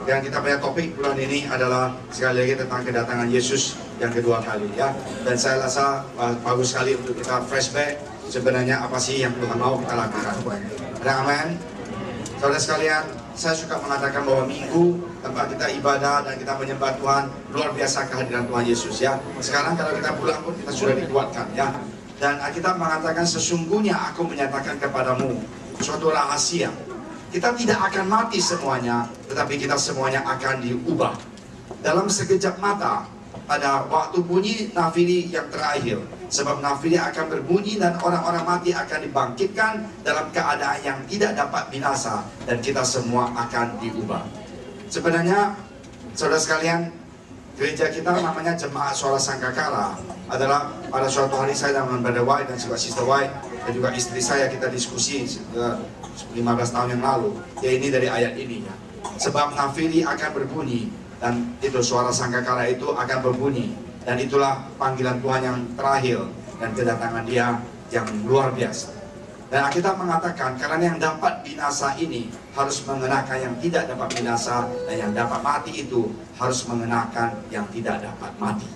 Yang kita punya topik bulan ini adalah sekali lagi tentang kedatangan Yesus yang kedua kali ya. Dan saya rasa bagus sekali untuk kita flashback sebenarnya apa sih yang Tuhan mau kita lakukan. Ada amin? Saudara sekalian, saya suka mengatakan bahwa minggu tempat kita ibadah dan kita menyembah Tuhan, luar biasa kehadiran Tuhan Yesus ya. Sekarang kalau kita pulang pun kita sudah dikuatkan ya. Dan Alkitab mengatakan sesungguhnya aku menyatakan kepadamu suatu rahasia. Kita tidak akan mati semuanya, tetapi kita semuanya akan diubah. Dalam sekejap mata, pada waktu bunyi nafiri yang terakhir. Sebab nafiri akan berbunyi dan orang-orang mati akan dibangkitkan dalam keadaan yang tidak dapat binasa. Dan kita semua akan diubah. Sebenarnya, saudara sekalian, gereja kita namanya Jemaat Suara Sangkakala. Adalah pada suatu hari saya dengan Brother White dan juga Sister White dan juga istri saya kita diskusi 15 tahun yang lalu. Ya ini dari ayat ini ya. Sebab nafiri akan berbunyi dan itu suara sangkakala itu akan berbunyi dan itulah panggilan Tuhan yang terakhir dan kedatangan Dia yang luar biasa. Dan Alkitab mengatakan karena yang dapat binasa ini harus mengenakan yang tidak dapat binasa dan yang dapat mati itu harus mengenakan yang tidak dapat mati.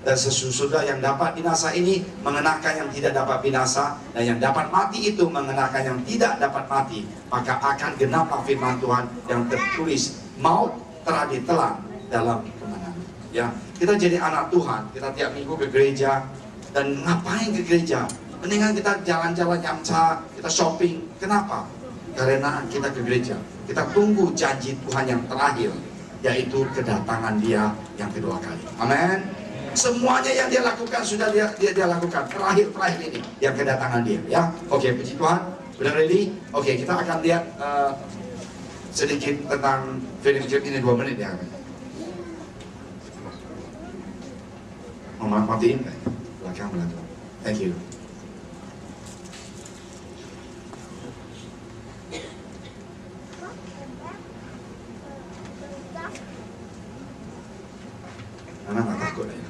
Dan sesudah yang dapat binasa ini mengenakan yang tidak dapat binasa dan yang dapat mati itu mengenakan yang tidak dapat mati, maka akan genaplah firman Tuhan yang tertulis, maut telah ditelan dalam kemenangan. Ya, kita jadi anak Tuhan, kita tiap minggu ke gereja dan ngapain ke gereja? Mendingan kita jalan-jalan nyamca, kita shopping. Kenapa? Karena kita ke gereja, kita tunggu janji Tuhan yang terakhir, yaitu kedatangan Dia yang kedua kali. Amin. Semuanya yang Dia lakukan sudah dia lakukan terakhir ini yang kedatangan Dia ya. Oke, puji Tuhan. Sudah ready? Oke, kita akan lihat sedikit tentang film ini 2 menit ya. Mau matiin kan? Belakang. Thank you. Anak nggak takut ya?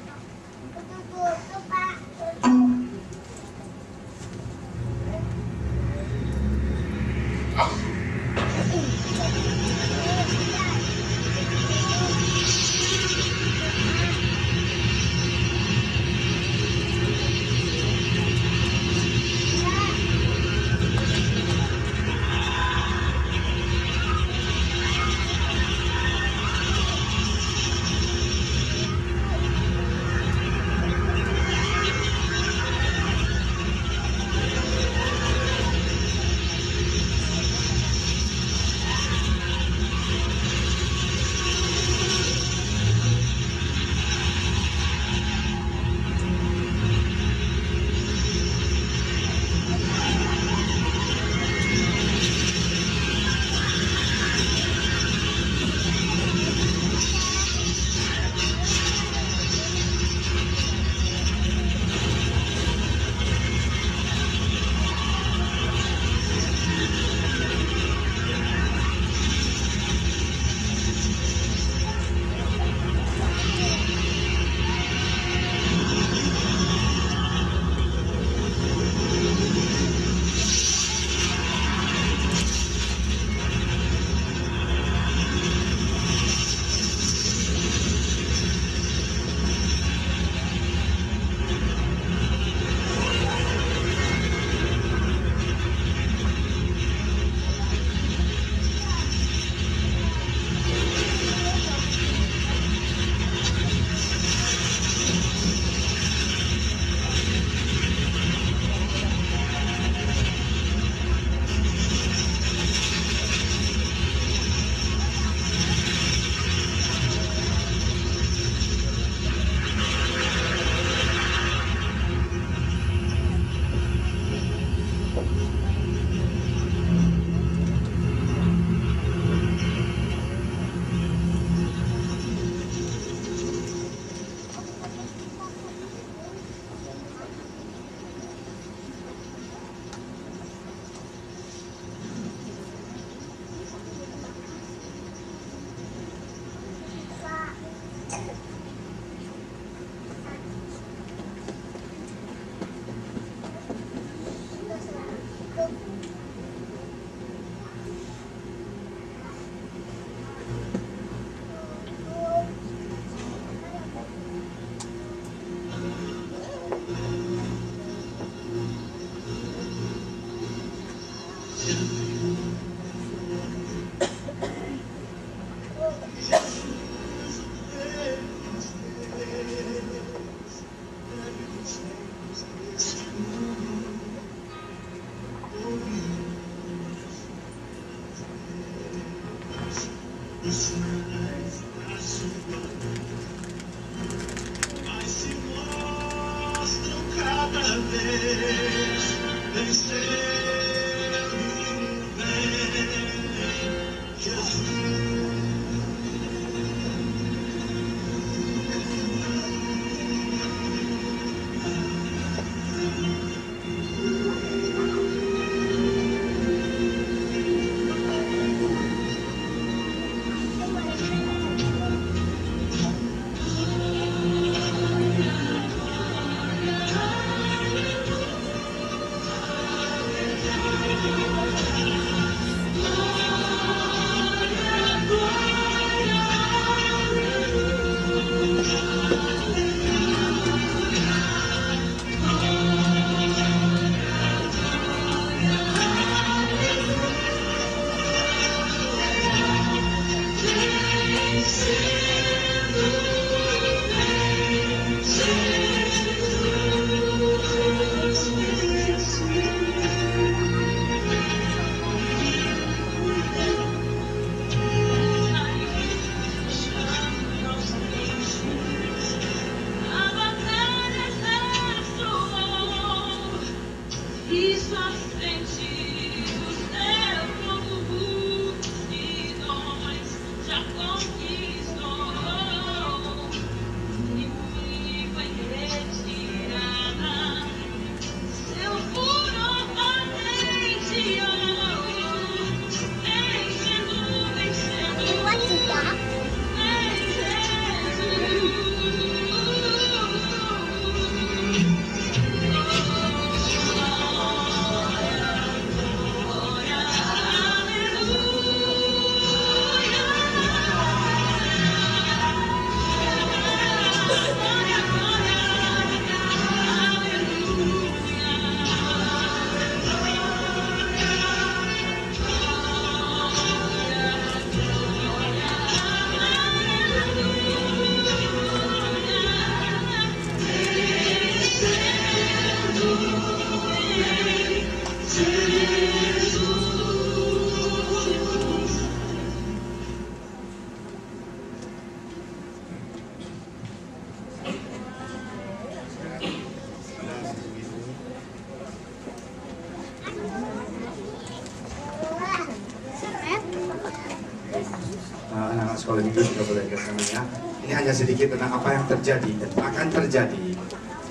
Anak-anak sekolah minggu juga boleh ke sana ya. Ini hanya sedikit tentang apa yang terjadi dan akan terjadi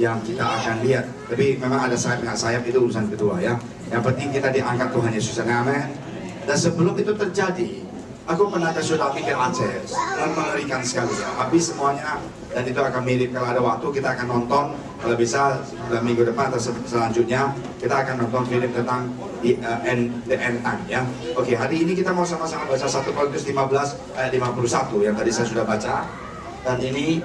yang kita akan lihat. Tapi memang ada sayap nggak sayap itu urusan kedua ya. Yang penting kita diangkat Tuhan Yesus. Amin. Dan sebelum itu terjadi, aku pernah ke Sulawesi ke Aceh dan mengerikan sekali ya. Habis semuanya dan itu akan mirip kalau ada waktu kita akan nonton. Kalau bisa minggu depan atau selanjutnya kita akan nonton film tentang The End Time ya. Oke, hari ini kita mau sama-sama baca 1 Korintus 15 ayat 51 yang tadi saya sudah baca. Dan ini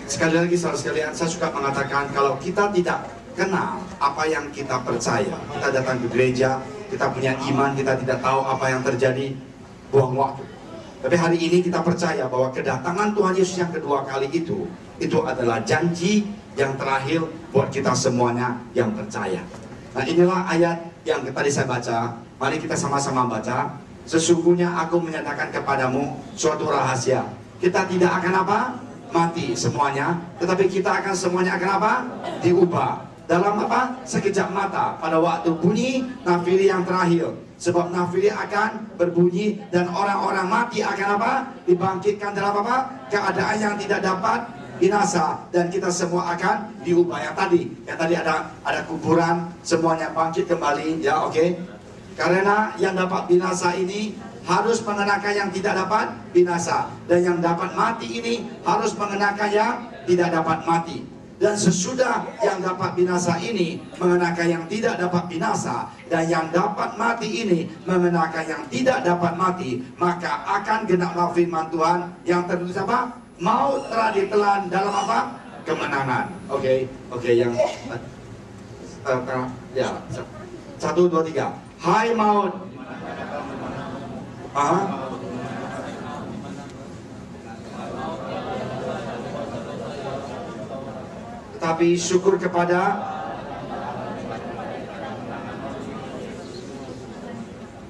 sekali lagi saudara sekalian, saya suka mengatakan kalau kita tidak kenal apa yang kita percaya, kita datang ke gereja, kita punya iman, kita tidak tahu apa yang terjadi, buang waktu. Tapi hari ini kita percaya bahwa kedatangan Tuhan Yesus yang kedua kali itu adalah janji yang terakhir buat kita semuanya yang percaya. Nah inilah ayat yang tadi saya baca. Mari kita sama-sama baca. Sesungguhnya aku menyatakan kepadamu suatu rahasia. Kita tidak akan apa? Mati semuanya. Tetapi kita akan semuanya akan apa? Diubah. Dalam apa? Sekejap mata. Pada waktu bunyi nafiri yang terakhir. Sebab nafiri akan berbunyi dan orang-orang mati akan apa? Dibangkitkan dalam apa? Keadaan yang tidak dapat binasa dan kita semua akan diubah. Yang tadi ada kuburan, semuanya bangkit kembali ya, oke? Karena yang dapat binasa ini harus mengenakan yang tidak dapat binasa, dan yang dapat mati ini harus mengenakan yang tidak dapat mati. Dan sesudah yang dapat binasa ini mengenakan yang tidak dapat binasa, dan yang dapat mati ini mengenakan yang tidak dapat mati, maka akan genaplah firman Tuhan yang tertulis apa? Maut telah ditelan dalam apa? Kemenangan. Oke, yang ya 1, 2, 3. Hai maut. Tetapi syukur kepada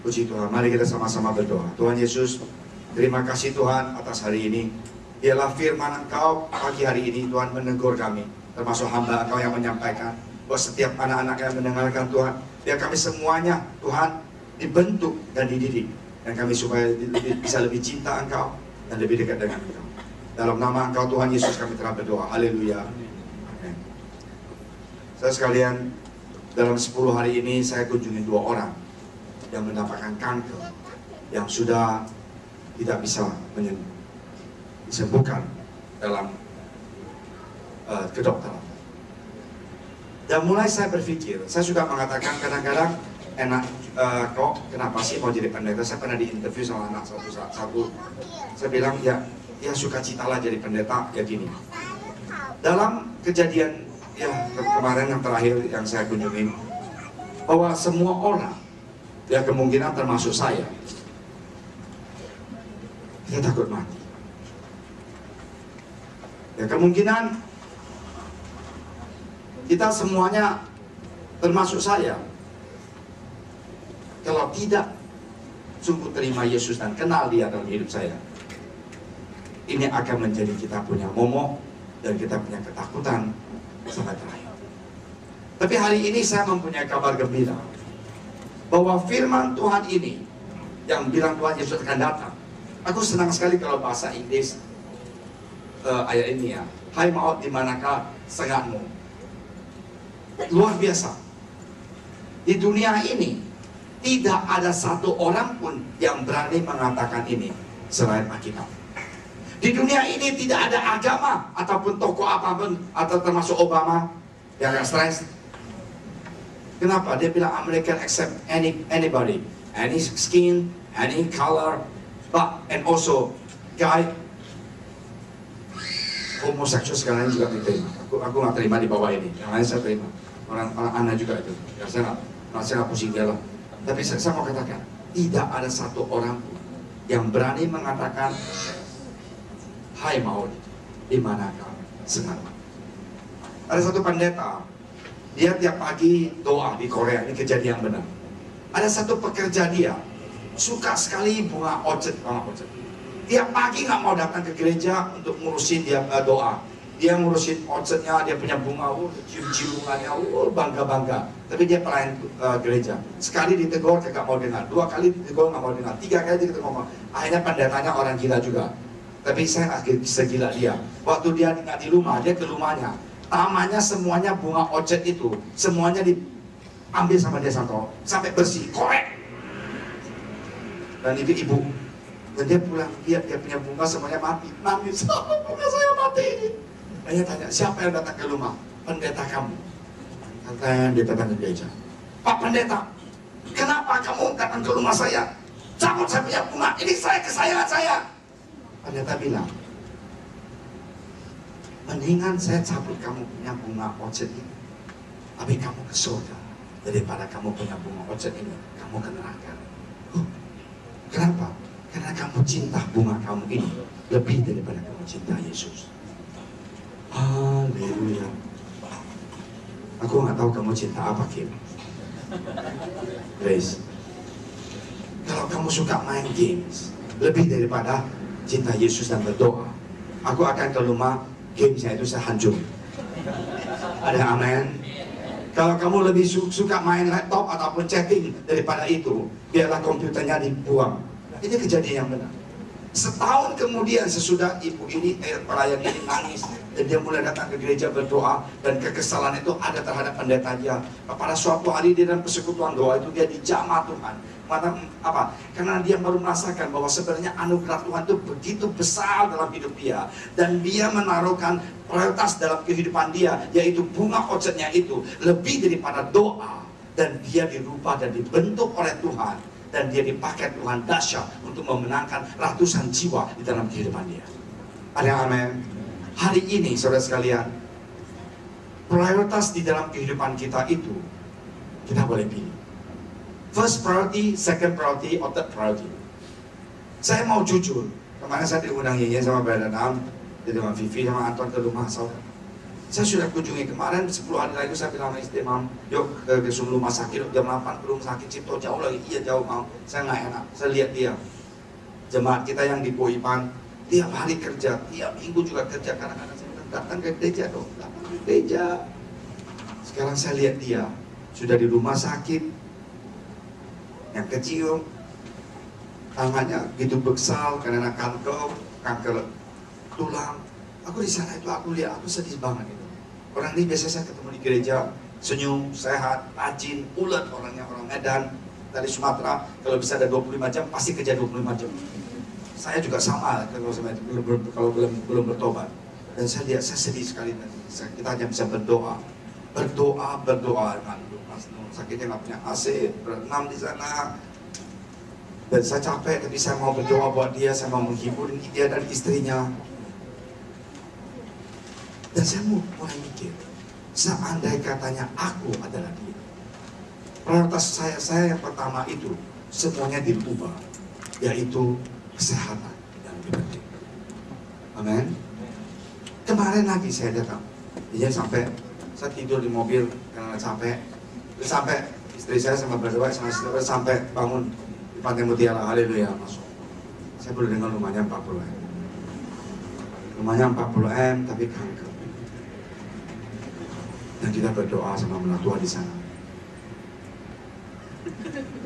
Puji Tuhan, mari kita sama-sama berdoa. Tuhan Yesus, terima kasih Tuhan atas hari ini. Biarlah firman Engkau pagi hari ini Tuhan menegur kami, termasuk hamba Engkau yang menyampaikan, bahwa setiap anak-anak yang mendengarkan Tuhan, biar kami semuanya Tuhan dibentuk dan dididik, dan kami supaya bisa lebih cinta Engkau dan lebih dekat dengan Engkau. Dalam nama Engkau Tuhan Yesus kami telah berdoa. Haleluya. Amin. Saudara sekalian, dalam 10 hari ini saya kunjungi 2 orang yang mendapatkan kanker yang sudah tidak bisa disembuhkan dalam kedokteran. Dan mulai saya berpikir, saya sudah mengatakan kadang-kadang enak kok kenapa sih mau jadi pendeta? Saya pernah diinterview sama anak satu. Saya bilang ya sukacitalah jadi pendeta ya gini. Dalam kejadian kemarin yang terakhir yang saya kunjungi, bahwa semua orang ya kemungkinan termasuk saya, kita takut mati. Ya kemungkinan kita semuanya termasuk saya, kalau tidak sungguh terima Yesus dan kenal Dia dalam hidup saya, ini akan menjadi kita punya momok dan kita punya ketakutan sampai terakhir. Tapi hari ini saya mempunyai kabar gembira, bahwa firman Tuhan ini yang bilang Tuhan Yesus akan datang. Aku senang sekali kalau bahasa Inggris ayat ini ya. Hai maut, di manakah sengatmu? Luar biasa. Di dunia ini tidak ada satu orang pun yang berani mengatakan ini selain Alkitab. Di dunia ini tidak ada agama ataupun tokoh apapun, atau termasuk Obama yang gak stres. Kenapa? Dia bilang American accept anybody, any skin, any color, but and also guy homoseksual sekarang juga diterima. Aku nggak terima di bawah ini, yang lain saya terima. Orang anak juga itu. Ya, saya nggak pusing dia lah. Tapi saya mau katakan, tidak ada satu orang pun yang berani mengatakan, hai maut, di manakah sengatmu? Ada satu pendeta, dia tiap pagi doa di Korea, ini kejadian benar. Ada satu pekerja dia, suka sekali bunga orchid. Tiap pagi nggak mau datang ke gereja untuk ngurusin dia doa. Dia ngurusin orchidnya, dia punya bunga, cium-cium bunganya, bangga-bangga. Tapi dia pelayan gereja. Sekali ditegur, nggak mau dengar. 2 kali ditegur, nggak mau dengar. 3 kali ditegur, ngomong. Akhirnya pendetanya orang gila juga. Tapi saya nggak segila dia. Waktu dia nggak di rumah, dia ke rumahnya. Tamannya semuanya bunga orchid itu, semuanya diambil sama dia sampai bersih, korek. Dan itu ibu. Dan dia pulang, dia punya bunga semuanya mati. Nangis, bunga saya mati ini. Dan dia tanya, siapa yang datang ke rumah? Pendeta kamu. Katanya dia datang ke gereja. Pak pendeta, kenapa kamu datang ke rumah saya? Cabut saya punya bunga, ini kesayangan saya. Pendeta bilang, mendingan saya cabut kamu punya bunga orchid ini, tapi kamu ke surga, daripada kamu punya bunga orchid ini, kamu ke neraka. Kenapa? Karena kamu cinta bunga kamu ini lebih daripada kamu cinta Yesus. Haleluya. Aku nggak tahu kamu cinta apa, Kim. Grace, kalau kamu suka main games lebih daripada cinta Yesus dan berdoa, aku akan ke rumah, gamesnya itu saya hancur. Ada amin? Kalau kamu lebih suka main laptop ataupun chatting daripada itu, biarlah komputernya dibuang. Ini kejadian yang benar. Setahun kemudian sesudah ibu ini, pelayan ini nangis, dan dia mulai datang ke gereja berdoa, dan kekesalan itu ada terhadap pendeta dia. Pada suatu hari di dalam persekutuan doa itu dia dijamah Tuhan. Apa? Karena dia baru merasakan bahwa sebenarnya anugerah Tuhan itu begitu besar dalam hidup dia, dan dia menaruhkan prioritas dalam kehidupan dia, yaitu bunga orchidnya itu lebih daripada doa, dan dia dirubah dan dibentuk oleh Tuhan, dan dia dipakai Tuhan dahsyat untuk memenangkan ratusan jiwa di dalam kehidupan dia. Ada yang amin? Hari ini saudara sekalian, prioritas di dalam kehidupan kita itu kita boleh pilih. First priority, second priority, or third priority. Saya mau jujur, kemarin saya diundang Yeye sama Brother Nam, dengan Vivi sama Anton ke rumah saudara. Saya sudah kunjungi kemarin 10 hari lagi, saya bilang sama istri, Mam, yuk ke rumah sakit, jam 8 ke rumah sakit Cipto, jauh lagi. Iya jauh, Mam, saya nggak enak. Saya lihat dia, jemaat kita yang di Poipan, tiap hari kerja, tiap minggu juga kerja. Kadang-kadang saya bilang, datang ke gereja dong, datang ke gereja. Sekarang saya lihat dia, sudah di rumah sakit, yang kecil, tangannya gitu beksal karena kanker tulang. Aku di sana itu aku lihat, aku sedih banget itu. Orang ini biasa saya ketemu di gereja, senyum, sehat, rajin, ulet orangnya, orang Medan, dari Sumatera. Kalau bisa ada 25 jam, pasti kerja 25 jam. Saya juga sama kalau belum bertobat. Dan saya lihat, saya sedih sekali. Kita hanya bisa berdoa, sakitnya nggak punya AC, berenam di sana. Dan saya capek, tapi saya mau berdoa buat dia, saya mau menghibur dia dan istrinya. Dan saya mulai mikir, seandai katanya aku adalah dia, prioritas saya yang pertama itu semuanya dirubah, yaitu kesehatan yang lebih penting. Amin. Kemarin lagi saya datang, jadi sampai saya tidur di mobil karena capek, terus sampai istri saya sama berdua sama istri saya sampai bangun di Pantai Mutiara, haleluya, masuk. Saya baru dengar rumahnya 40 M. Rumahnya 40 M tapi kanker. Dan kita berdoa sama mertua di sana.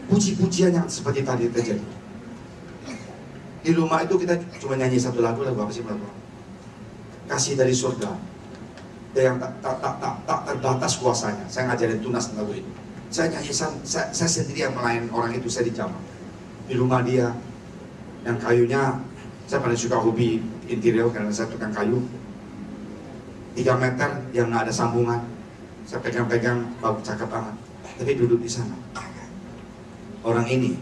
Puji-pujian yang seperti tadi terjadi. Di rumah itu kita cuma nyanyi satu lagu apa sih mertua? Kasih dari surga. Yang tak terbatas kuasanya. Saya ngajarin tunas lagu itu. Saya nyanyi, saya sendiri yang melayani orang itu, saya di Jawa. Di rumah dia, yang kayunya, saya paling suka hobi interior karena saya tukang kayu. 3 meter yang nggak ada sambungan. Saya pegang-pegang, bau cakep banget. Tapi duduk di sana. Orang ini,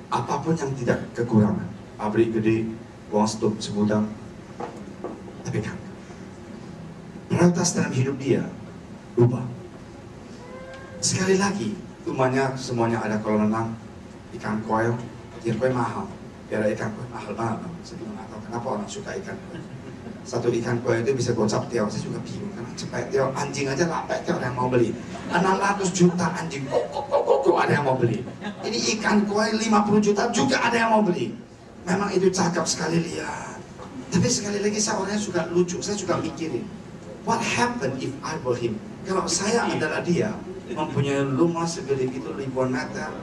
apapun yang tidak kekurangan, pabrik gede, uang stok segudang, tapi kan, prioritas dalam hidup dia berubah. Sekali lagi, rumahnya semuanya ada kolam renang, ikan koi mahal. Biar ikan koi mahal banget. Saya juga nggak tahu kenapa orang suka ikan koi. Satu ikan koi itu bisa gocap tiaw, saya juga bingung karena cepet tiaw, anjing aja lapet tiaw, ada yang mau beli. 600 juta anjing, kok ada yang mau beli. Ini ikan koi 50 juta juga ada yang mau beli. Memang itu cakep sekali lihat. Tapi sekali lagi saya orangnya juga lucu, saya juga mikirin, what happened if I were him? Kalau saya adalah dia, mempunyai rumah segede itu ribuan meter,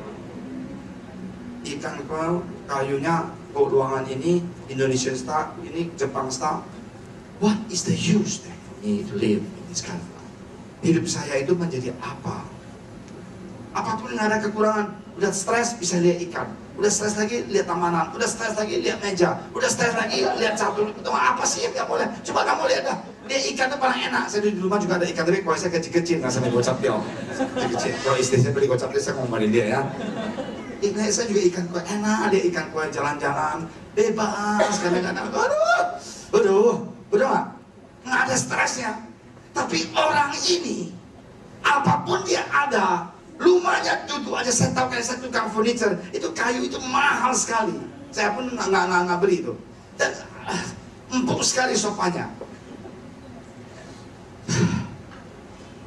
ikan koi, kayunya, ruangan ini Indonesian style, ini Jepang style. What is the use then for me to live in this kind of life? Hidup saya itu menjadi apa? Apapun yang ada kekurangan, udah stres bisa lihat ikan, udah stres lagi lihat tamanan, udah stres lagi lihat meja, udah stres lagi lihat catur. Itu apa sih yang nggak boleh? Coba kamu lihat dah, dia ikan itu paling enak. Saya di rumah juga ada ikan, tapi kalau saya kecil-kecil nggak sampai gocap dia. Kecil. Kalau istri saya beli gocap dia, saya ngomongin dia ya. Ikan saya juga ikan kue enak, ada ikan kue jalan-jalan bebas kadang-kadang. Aduh, udah nggak ada stresnya. Tapi orang ini, apapun dia ada, rumahnya duduk aja. Saya tahu kayak saya tukang furniture, itu kayu itu mahal sekali. Saya pun nggak beli itu. Dan empuk sekali sofanya.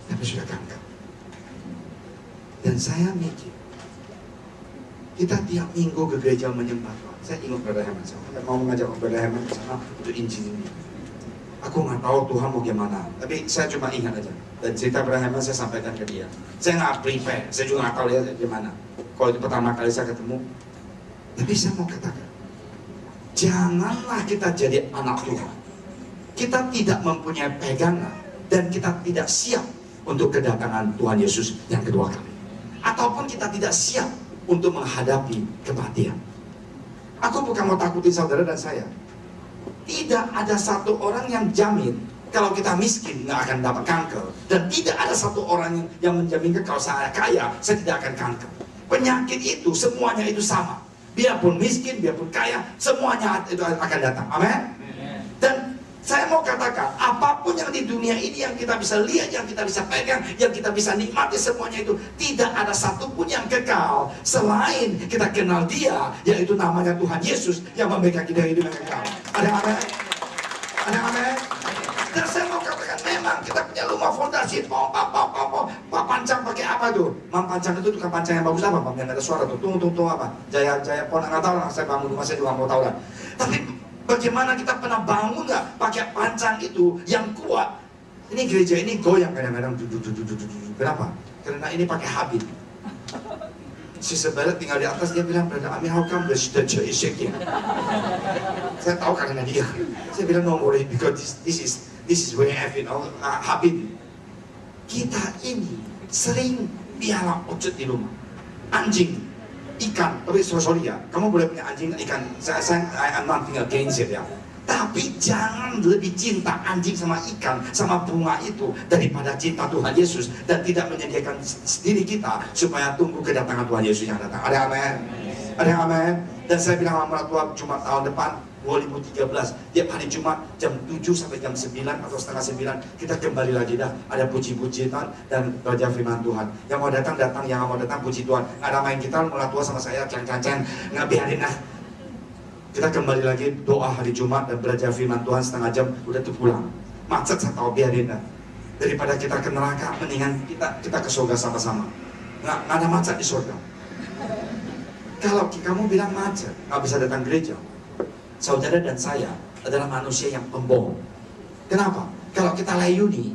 Tapi sudah kanker. Dan saya mikir, kita tiap minggu ke gereja menyembah Tuhan. Saya ingat Brother Hammond, saya mau mengajak Brother Hammond ke sana untuk Injil ini. Aku nggak tahu Tuhan mau gimana, tapi saya cuma ingat aja. Dan cerita Brother Hammond saya sampaikan ke dia. Saya nggak prepare, saya juga nggak tahu dia gimana. Kalau itu pertama kali saya ketemu, tapi saya mau katakan, janganlah kita jadi anak Tuhan. Kita tidak mempunyai pegangan dan kita tidak siap untuk kedatangan Tuhan Yesus yang kedua kali. Ataupun kita tidak siap untuk menghadapi kematian. Aku bukan mau takutin saudara dan saya. Tidak ada satu orang yang jamin kalau kita miskin nggak akan dapat kanker, dan tidak ada satu orang yang menjaminkan kalau saya kaya saya tidak akan kanker. Penyakit itu semuanya itu sama. Biarpun miskin, biarpun kaya, semuanya itu akan datang. Amin. Dan saya mau katakan, apapun yang di dunia ini yang kita bisa lihat, yang kita bisa pegang, yang kita bisa nikmati, semuanya itu tidak ada satupun yang kekal selain kita kenal Dia, yaitu namanya Tuhan Yesus yang memberikan kita hidup yang kekal. Ada yang amin? Ada yang amin? Dan Lalu mau fondasi, Pak Pancang pakai apa tuh? Mam Pancang itu tukang pancang yang bagus apa? Mam yang ada suara tuh, tung apa? Jaya pon nggak tahu lah, saya bangun rumah saya juga mau tahu lah. Tapi bagaimana kita pernah bangun nggak pakai pancang itu yang kuat? Ini gereja ini goyang kadang-kadang. Kenapa? Karena ini pakai habit. Si sebelah tinggal di atas, dia bilang, Brother Amir, how come the church is shaking? Saya tahu karena dia. Saya bilang, no worry, because this is way I feel, habit. Kita ini sering piala ocut di rumah. Anjing, ikan, tapi sorry ya, kamu boleh punya anjing, ikan. I'm nothing against it ya. Tapi jangan lebih cinta anjing sama ikan, sama bunga itu daripada cinta Tuhan Yesus dan tidak menyediakan diri kita supaya tunggu kedatangan Tuhan Yesus yang datang. Ada amin? Ada amin? Dan saya bilang sama tua Jumat tahun depan 2013, tiap hari Jumat jam 7 sampai jam 9 atau setengah 9 kita kembali lagi dah. Ada puji-pujian dan belajar firman Tuhan. Yang mau datang, yang mau datang puji Tuhan. Ada main kita, mulai tua sama saya, ceng-ceng, nggak biarin lah. Kita kembali lagi doa hari Jumat dan belajar firman Tuhan setengah jam, udah tuh pulang. Macet saya tahu, biarin lah. Daripada kita ke neraka, mendingan kita ke surga sama-sama. Nggak ada macet di surga. Kalau kamu bilang macet, nggak bisa datang gereja. Saudara dan saya adalah manusia yang pembohong. Kenapa? Kalau kita layuni,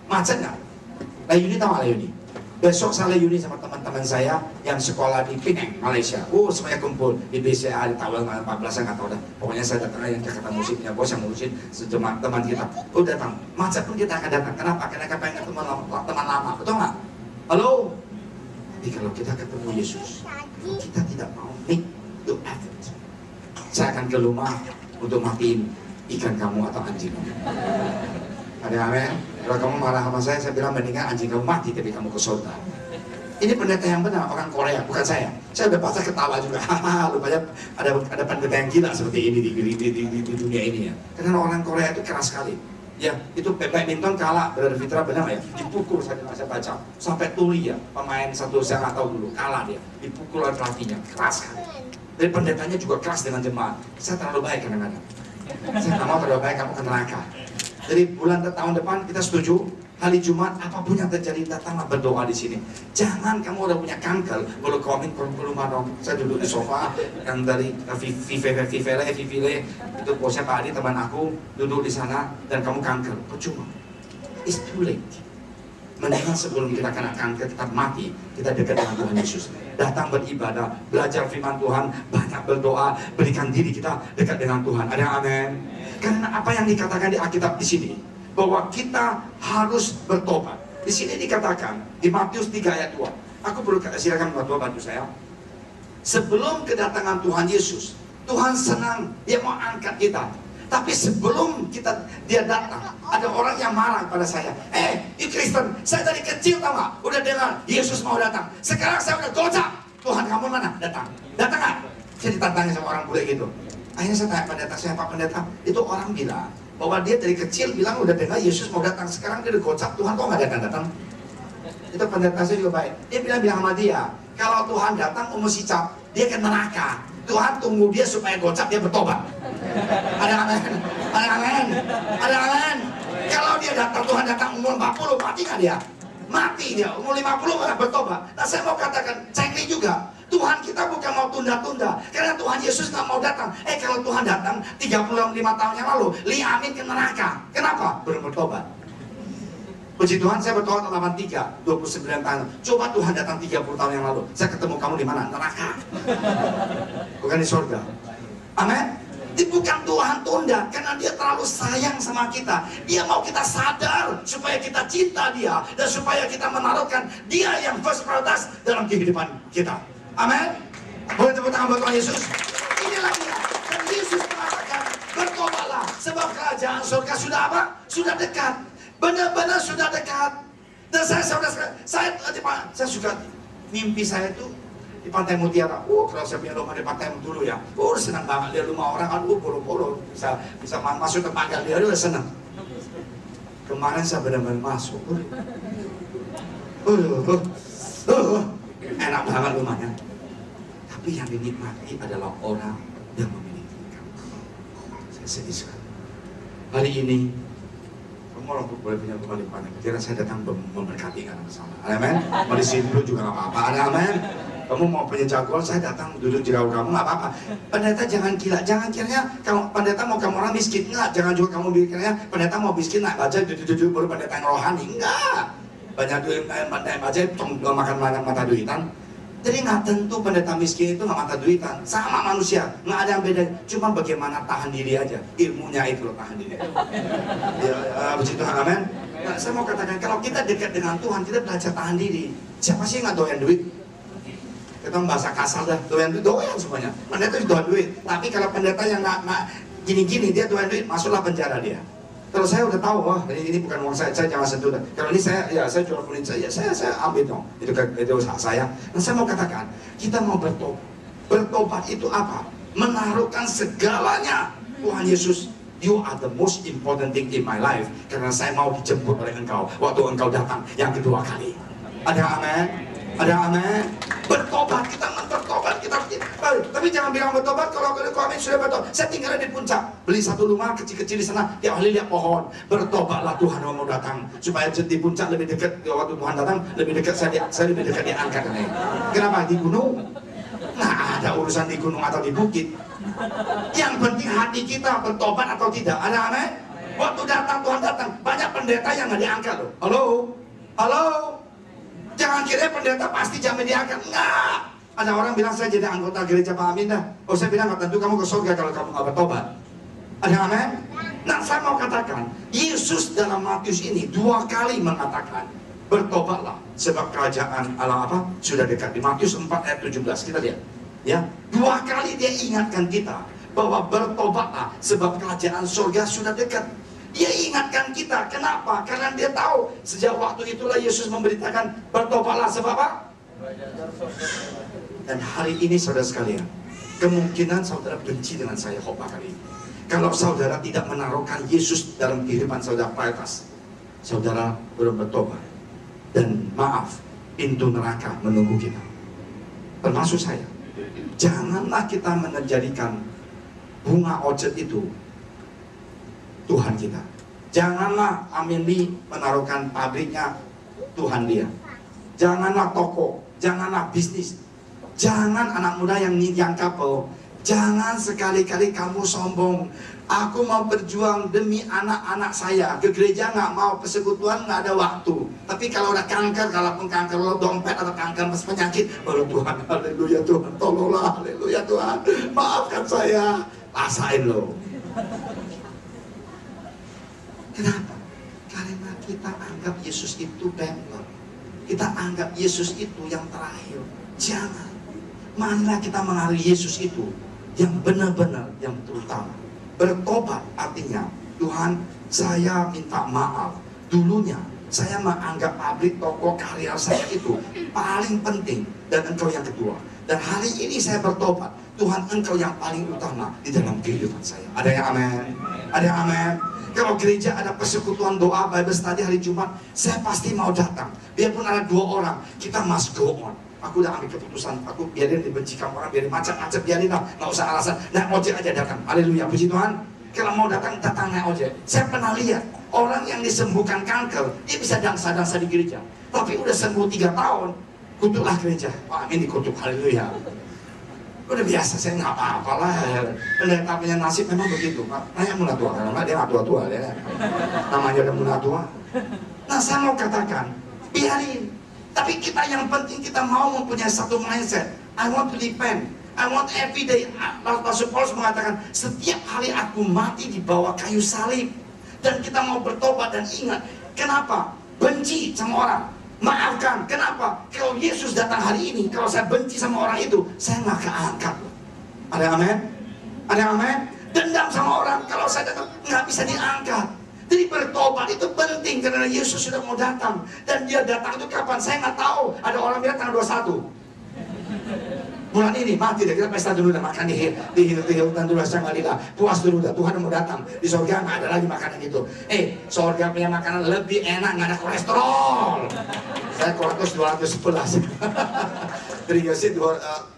macet nggak? Layuni tahu nggak layuni? Besok saya layuni sama teman-teman saya yang sekolah di Penang, Malaysia. Semuanya kumpul di BCA di tahun 14, saya nggak tahu dah. Pokoknya saya datang yang Jakarta Musiknya, bos yang ngurusin sejumlah teman kita. Datang, macet pun kita akan datang. Kenapa? Karena kita pengen ketemu teman lama, betul nggak? Halo? Tapi kalau kita ketemu Yesus, kita tidak mau make the effort. Saya akan ke rumah untuk matiin ikan kamu atau anjing kamu. Ada amin? Kalau kamu marah sama saya bilang mendingan anjing kamu mati tapi kamu ke surga. Ini pendeta yang benar, orang Korea, bukan saya. Saya udah pasang ketawa juga. Lupanya ada pendeta yang gila seperti ini di dunia ini ya. Karena orang Korea itu keras sekali. Ya, itu badminton kalah, Brother Fitra benar ya, dipukul saya baca sampai tuli ya, pemain satu saya nggak tahu dulu, kalah dia, dipukul oleh pelatihnya, keras sekali. Dan pendetanya juga keras dengan jemaat. Saya terlalu baik kadang-kadang. Saya nggak mau terlalu baik, kamu ke neraka. Jadi tahun depan kita setuju hari Jumat apapun yang terjadi datanglah berdoa di sini. Jangan kamu udah punya kanker baru komen ke rumah dong. Saya duduk di sofa yang dari Vivele itu bosnya Pak Adi teman aku duduk di sana dan kamu kanker. Percuma. It's too late. Mendingan sebelum kita kena kanker kita mati kita dekat dengan Tuhan Yesus. Datang beribadah, belajar firman Tuhan, banyak berdoa, berikan diri kita dekat dengan Tuhan. Ada yang amin? Karena apa yang dikatakan di Alkitab di sini bahwa kita harus bertobat. Di sini dikatakan di Matius 3 ayat 2. Aku perlu silakan bantu saya. Sebelum kedatangan Tuhan Yesus, Tuhan senang, dia mau angkat kita. Tapi sebelum dia datang, ada orang yang marah pada saya. Kristen, saya dari kecil tahu nggak? Udah dengar Yesus mau datang. Sekarang saya udah gocap. Tuhan kamu mana? Datang. Datang nggak? Saya ditantangin sama orang bule gitu. Akhirnya saya tanya pendeta, siapa pendeta? Itu orang bilang bahwa dia dari kecil bilang udah dengar Yesus mau datang. Sekarang dia udah gocap, Tuhan kok nggak datang-datang? Itu pendeta saya juga baik. Dia bilang sama dia, kalau Tuhan datang mesti cap, dia ke neraka. Tuhan tunggu dia supaya gocap, dia bertobat. Ada amin? Ada amin? Ada amin? Kalau dia datang, Tuhan datang umur 40, mati nggak dia? Mati dia, umur 50 nggak bertobat. Nah saya mau katakan, cengli juga. Tuhan kita bukan mau tunda-tunda. Karena Tuhan Yesus nggak mau datang. Kalau Tuhan datang 35 tahun yang lalu, Amin ke neraka. Kenapa? Belum bertobat. Puji Tuhan, saya bertobat tahun 83, 29 tahun. Coba Tuhan datang 30 tahun yang lalu. Saya ketemu kamu di mana? Neraka. Bukan di surga. Amin. Bukan Tuhan tunda, karena dia terlalu sayang sama kita. Dia mau kita sadar supaya kita cinta dia dan supaya kita menaruhkan dia yang first prioritas dalam kehidupan kita. Amin. Boleh tepuk tangan buat Tuhan Yesus. Inilah dia. Dan Yesus mengatakan, bertobatlah sebab kerajaan surga sudah apa? Sudah dekat. Benar-benar sudah dekat. Dan saya suka mimpi saya itu di Pantai Mutiara. Kalau saya punya rumah di Pantai dulu ya, senang banget lihat rumah orang, boro-boro bisa masuk ke pagar dia, udah senang. Kemarin saya benar-benar masuk, enak banget rumahnya. Tapi yang dinikmati adalah orang yang memiliki kamu. Saya sedih sekali. Hari ini kamu semua orang boleh punya kembali. Kira saya datang memberkati karena kesana. Amin. Mau disimpul juga nggak apa-apa. Amin. Kamu mau punya jagoan, saya datang duduk di raut kamu nggak apa-apa. Pendeta jangan gila, jangan kiranya kamu pendeta mau kamu orang miskin nggak. Jangan juga kamu pikirnya pendeta mau miskin nggak baca duduk baru pendeta yang rohani nggak. Banyak duit baca makan mata duitan. Jadi nggak tentu pendeta miskin itu nggak mata duitan, sama manusia, nggak ada yang beda. Cuma bagaimana tahan diri aja, ilmunya itu loh tahan diri. Ya, puji Tuhan, amin. Nah, saya mau katakan kalau kita dekat dengan Tuhan, kita belajar tahan diri. Siapa sih nggak doyan duit? Kita bahasa kasar dah, doyan duit, doyan semuanya. Pendeta itu doyan duit, tapi kalau pendeta yang nggak gini-gini dia doyan duit, masuklah penjara dia. Kalau saya udah tahu, wah ini bukan uang saya jangan sentuh. Kalau ini saya jual kulit saya ambil dong. Itu usaha saya. Dan saya mau katakan, kita mau bertobat. Bertobat itu apa? Menaruhkan segalanya. Tuhan Yesus, you are the most important thing in my life. Karena saya mau dijemput oleh engkau waktu engkau datang yang kedua kali. Ada amin? Ada amin? Bertobat, kita bertobat, kita tapi jangan bilang bertobat kalau kami sudah bertobat. Saya tinggal di puncak, beli satu rumah kecil-kecil di sana, tiap hari lihat pohon. Bertobatlah, Tuhan mau datang supaya di puncak lebih dekat. Waktu Tuhan datang lebih dekat, saya lebih dekat diangkat. Kenapa? Di gunung nggak ada urusan di gunung atau di bukit. Yang penting hati kita bertobat atau tidak. Ada amin? Waktu datang Tuhan datang, banyak pendeta yang nggak diangkat loh. Halo. Jangan kira pendeta pasti jamin diangkat. Enggak. Ada orang bilang saya jadi anggota gereja Pak Amin dah. Oh, saya bilang nggak tentu kamu ke surga kalau kamu nggak bertobat. Ada amin? Nah, saya mau katakan, Yesus dalam Matius ini 2 kali mengatakan, bertobatlah sebab kerajaan Allah apa? Sudah dekat. Di Matius 4 ayat 17 kita lihat. Ya, 2 kali dia ingatkan kita bahwa bertobatlah sebab kerajaan surga sudah dekat. Dia ingatkan kita, kenapa? Karena dia tahu sejak waktu itulah Yesus memberitakan bertobatlah sebab apa? Dan hari ini saudara sekalian, kemungkinan saudara benci dengan saya khotbah kali ini. Kalau saudara tidak menaruhkan Yesus dalam kehidupan saudara prioritas, saudara belum bertobat. Dan maaf, pintu neraka menunggu kita. Termasuk saya. Janganlah kita menjadikan bunga orchard itu Tuhan kita. Janganlah Amelie menaruhkan pabriknya Tuhan dia. Janganlah toko, janganlah bisnis. Jangan anak muda yang kapal. Jangan sekali-kali kamu sombong. Aku mau berjuang demi anak-anak saya. Ke gereja nggak mau, persekutuan nggak ada waktu. Tapi kalau ada kanker, kalaupun kanker lo dompet atau kanker penyakit, oh Tuhan, haleluya Tuhan, tolonglah, haleluya Tuhan, maafkan saya. Rasain lo. Kenapa? Karena kita anggap Yesus itu bemper. Kita anggap Yesus itu yang terakhir. Jangan. Marilah kita mengenali Yesus itu yang benar-benar yang terutama. Bertobat artinya, Tuhan, saya minta maaf. Dulunya saya menganggap pabrik, toko, karya saya itu paling penting dan engkau yang kedua. Dan hari ini saya bertobat, Tuhan engkau yang paling utama di dalam kehidupan saya. Ada yang amin? Ada yang amin? Kalau gereja ada persekutuan doa, Bible study hari Jumat, saya pasti mau datang. Biarpun ada 2 orang, kita must go on. Aku udah ambil keputusan, aku biarin dibenci kamu orang, biarin macet-macet, biarin lah, nggak usah alasan. Naik ojek aja datang, haleluya, puji Tuhan. Kalau mau datang naik ojek. Saya pernah lihat orang yang disembuhkan kanker, dia bisa dansa-dansa di gereja. Tapi udah sembuh 3 tahun, kutuklah gereja. Wah, ini dikutuk, haleluya. Udah biasa, saya nggak apa-apa lah. Pendeta punya nasib memang begitu. Nanya mula tua, karena dia nggak tua-tua. Namanya udah mula tua. Nah, saya mau katakan, biarin. Tapi kita yang penting kita mau mempunyai satu mindset. I want to depend. I want every day. Rasul Paulus mengatakan, setiap hari aku mati di bawah kayu salib. Dan kita mau bertobat dan ingat. Kenapa? Benci sama orang. Maafkan, kenapa? Kalau Yesus datang hari ini, kalau saya benci sama orang itu, saya nggak keangkat. Ada amin? Ada amin? Dendam sama orang, kalau saya datang nggak bisa diangkat. Jadi bertobat itu penting karena Yesus sudah mau datang. Dan dia datang itu kapan? Saya nggak tahu. Ada orang bilang tanggal 21. Bulan ini mati deh, kita pesta dulu dah, makan di hutan dulu, Alhamdulillah, puas dulu dah, Tuhan mau datang. Di surga nggak ada lagi makanan itu. Surga punya makanan lebih enak, nggak ada kolesterol. Saya kolesterol 211. Jadi sih 10%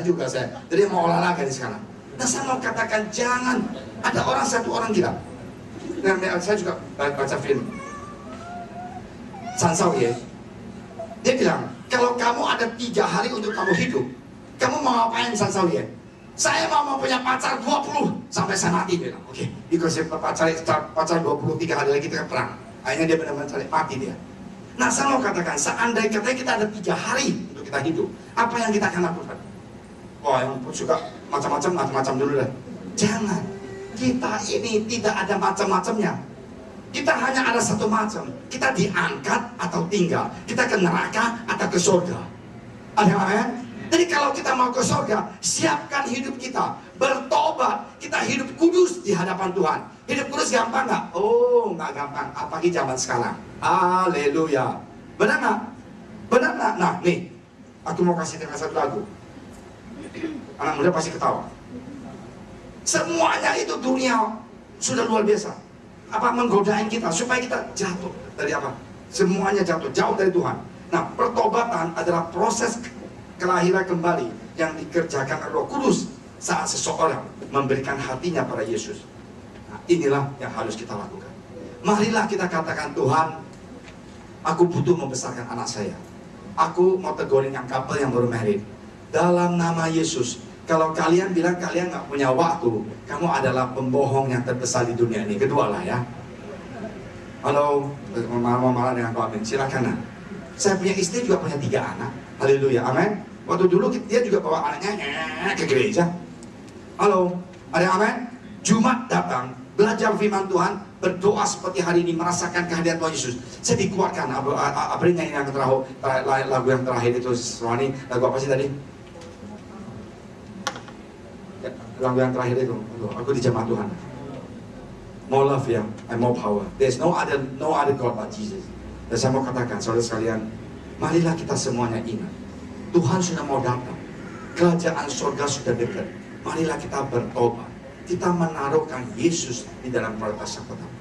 juga saya. Jadi mau olahraga di sekarang. Nah, saya mau katakan jangan ada satu orang gila. Saya juga baca film San Sao Ye. Dia bilang, kalau kamu ada 3 hari untuk kamu hidup, kamu mau ngapain San Sao Ye? Saya mau punya pacar 20 sampai saya mati. Dia bilang, oke, dikasih pacar 23 hari lagi kita perang. Akhirnya dia benar-benar cari mati dia. Nah, saya mau katakan, seandainya katanya kita ada 3 hari untuk kita hidup, apa yang kita akan lakukan? Wah, yang suka macam-macam dulu deh. Jangan, kita ini tidak ada macam-macamnya. Kita hanya ada satu macam. Kita diangkat atau tinggal. Kita ke neraka atau ke surga. Ada yang amin? Jadi kalau kita mau ke surga, siapkan hidup kita, bertobat, kita hidup kudus di hadapan Tuhan. Hidup kudus gampang nggak? Oh, nggak gampang. Apalagi zaman sekarang. Haleluya. Benar nggak? Benar nggak? Nah, nih, aku mau kasih dengan satu lagu. Anak muda pasti ketawa. Semuanya itu dunia sudah luar biasa. Apa menggodain kita supaya kita jatuh dari apa? Semuanya jatuh jauh dari Tuhan. Nah, pertobatan adalah proses kelahiran kembali yang dikerjakan oleh Roh Kudus saat seseorang memberikan hatinya pada Yesus. Nah, inilah yang harus kita lakukan. Marilah kita katakan, Tuhan, aku butuh membesarkan anak saya. Aku mau tegurin yang couple yang baru married. Dalam nama Yesus. Kalau kalian bilang kalian nggak punya waktu, kamu adalah pembohong yang terbesar di dunia ini. Kedua lah ya. Halo, mau marah dengan kau, amin. Silakan. Nah. Saya punya istri juga punya 3 anak. Haleluya, amin. Waktu dulu dia juga bawa anaknya ke gereja. Halo, ada yang amin? Jumat datang, belajar firman Tuhan, berdoa seperti hari ini, merasakan kehadiran Tuhan Yesus. Saya dikuatkan. Abri nyanyi yang terakhir, lagu yang terakhir itu, Roni, lagu apa sih tadi? Lagu yang terakhir itu, aku dijamah Tuhan. More love ya, and more power. There's no other God but Jesus. Dan saya mau katakan, saudara sekalian, marilah kita semuanya ingat, Tuhan sudah mau datang, kerajaan surga sudah dekat. Marilah kita bertobat, kita menaruhkan Yesus di dalam prioritas yang pertama.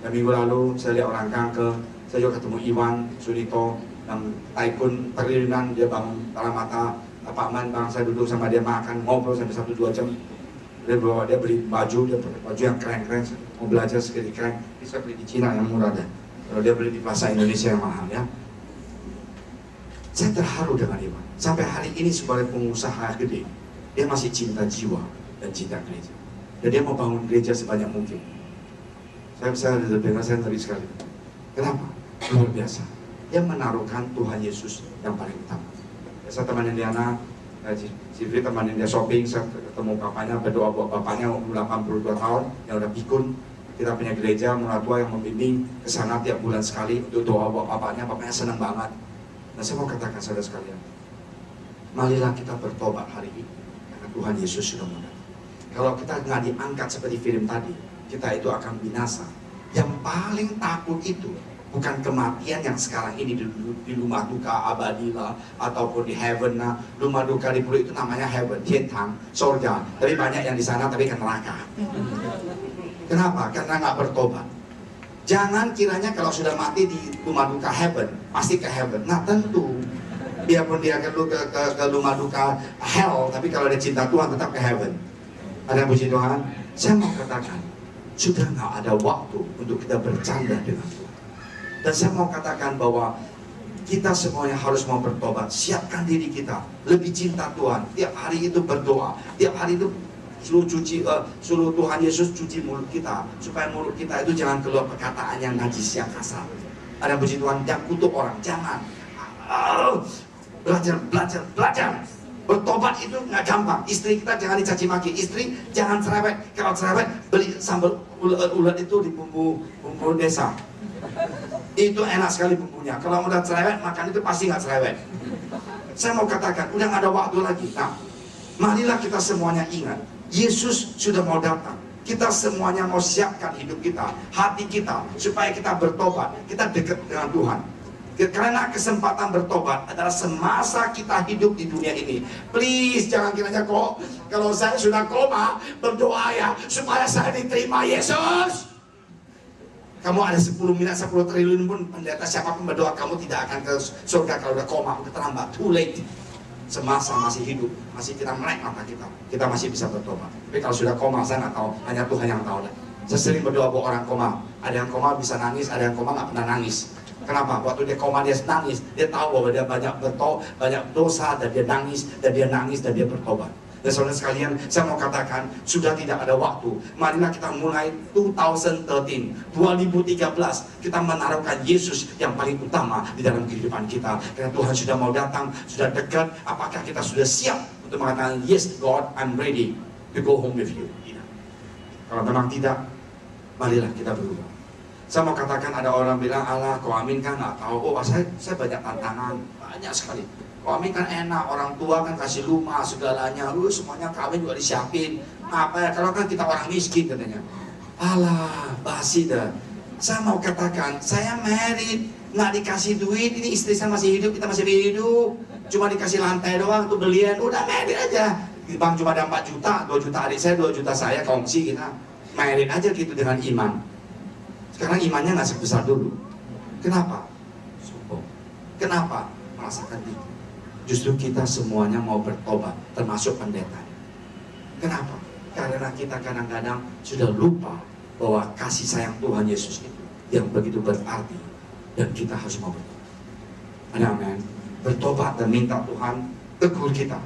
Dan minggu lalu saya lihat orang kanker, saya juga ketemu Iwan Surito, yang tycoon triliunan, dia bangun dalam mata apartemen, bang, saya duduk sama dia makan, ngobrol sampai 1-2 jam. Dia beli baju, baju yang keren-keren, mau belajar sekali keren. Bisa beli di Cina yang murah deh. Kalau dia beli di Plaza Indonesia yang mahal ya. Saya terharu dengan Iwan. Sampai hari ini sebagai pengusaha gede, dia masih cinta jiwa dan cinta gereja. Dan dia mau bangun gereja sebanyak mungkin. Saya dengar, saya ngeri sekali. Kenapa? Luar biasa. Dia menaruhkan Tuhan Yesus yang paling utama. Saya temanin dia anak, Sifri temanin dia shopping, saya ketemu bapaknya, berdoa buat bapaknya, umur 82 tahun, yang udah pikun. Kita punya gereja, mula tua yang membimbing ke sana tiap bulan sekali untuk doa buat bapaknya senang banget. Nah, saya mau katakan saudara sekalian, marilah kita bertobat hari ini, karena Tuhan Yesus sudah mau datang. Kalau kita nggak diangkat seperti film tadi, kita itu akan binasa. Yang paling takut itu bukan kematian yang sekarang ini di rumah duka abadilah ataupun di heaven. Nah, rumah duka di pulau itu namanya heaven, tientang, surga. Tapi banyak yang di sana tapi ke neraka. Kenapa? Karena nggak bertobat. Jangan kiranya kalau sudah mati di rumah duka heaven, pasti ke heaven. Nah, tentu biarpun dia ke rumah duka hell, tapi kalau dia cinta Tuhan tetap ke heaven. Ada yang puji Tuhan? Saya mau katakan, sudah nggak ada waktu untuk kita bercanda dengan Tuhan. Dan saya mau katakan bahwa kita semuanya harus mau bertobat. Siapkan diri kita, lebih cinta Tuhan. Tiap hari itu berdoa, tiap hari itu suruh Tuhan Yesus cuci mulut kita, supaya mulut kita itu jangan keluar perkataan yang najis, yang kasar. Ada yang puji Tuhan, jangan kutuk orang, jangan. Belajar. Bertobat itu nggak gampang. Istri kita jangan dicaci maki, istri jangan cerewet. Kalau cerewet, beli sambal ulat itu di bumbu desa. Itu enak sekali bumbunya. Kalau udah cerewet, makan itu pasti nggak cerewet. Saya mau katakan, udah nggak ada waktu lagi. Nah, marilah kita semuanya ingat, Yesus sudah mau datang. Kita semuanya mau siapkan hidup kita, hati kita, supaya kita bertobat, kita dekat dengan Tuhan. Karena kesempatan bertobat adalah semasa kita hidup di dunia ini. Please, jangan kiranya kok, kalau saya sudah koma, berdoa ya, supaya saya diterima Yesus. Kamu ada 10 miliar, 10 triliun pun, pendeta siapapun berdoa, kamu tidak akan ke surga kalau udah koma, udah terlambat, too late. Semasa masih hidup, masih kita melek mata kita masih bisa bertobat. Tapi kalau sudah koma, saya nggak tahu, hanya Tuhan yang tahu lah. Saya sering berdoa buat orang koma. Ada yang koma bisa nangis, ada yang koma nggak pernah nangis. Kenapa? Waktu dia koma dia nangis. Dia tahu bahwa dia banyak dosa dan dia nangis dan dia bertobat. Dan saudara sekalian, saya mau katakan sudah tidak ada waktu. Marilah kita mulai 2013, kita menaruhkan Yesus yang paling utama di dalam kehidupan kita. Karena Tuhan sudah mau datang, sudah dekat. Apakah kita sudah siap untuk mengatakan, yes God, I'm ready to go home with you? Kalau memang tidak, marilah kita berubah. Saya mau katakan ada orang bilang, Allah kau amin kan nggak tahu. Oh saya banyak tantangan, banyak sekali. Kau amin kan enak, orang tua kan kasih rumah segalanya, semuanya kawin juga disiapin. Apa ya, kalau kan kita orang miskin katanya. Alah, basi dah. Saya mau katakan, saya married, nggak dikasih duit, ini istri saya masih hidup, kita masih hidup. Cuma dikasih lantai doang untuk belian, udah married aja. Di bank cuma ada 4 juta, 2 juta adik saya, 2 juta saya, kongsi kita. Married aja gitu dengan iman. Sekarang imannya nggak sebesar dulu. Kenapa? Sombong. Kenapa? Merasakan tinggi. Justru kita semuanya mau bertobat, termasuk pendeta. Kenapa? Karena kita kadang-kadang sudah lupa bahwa kasih sayang Tuhan Yesus itu yang begitu berarti, dan kita harus mau bertobat. Amin. Bertobat dan minta Tuhan tegur kita.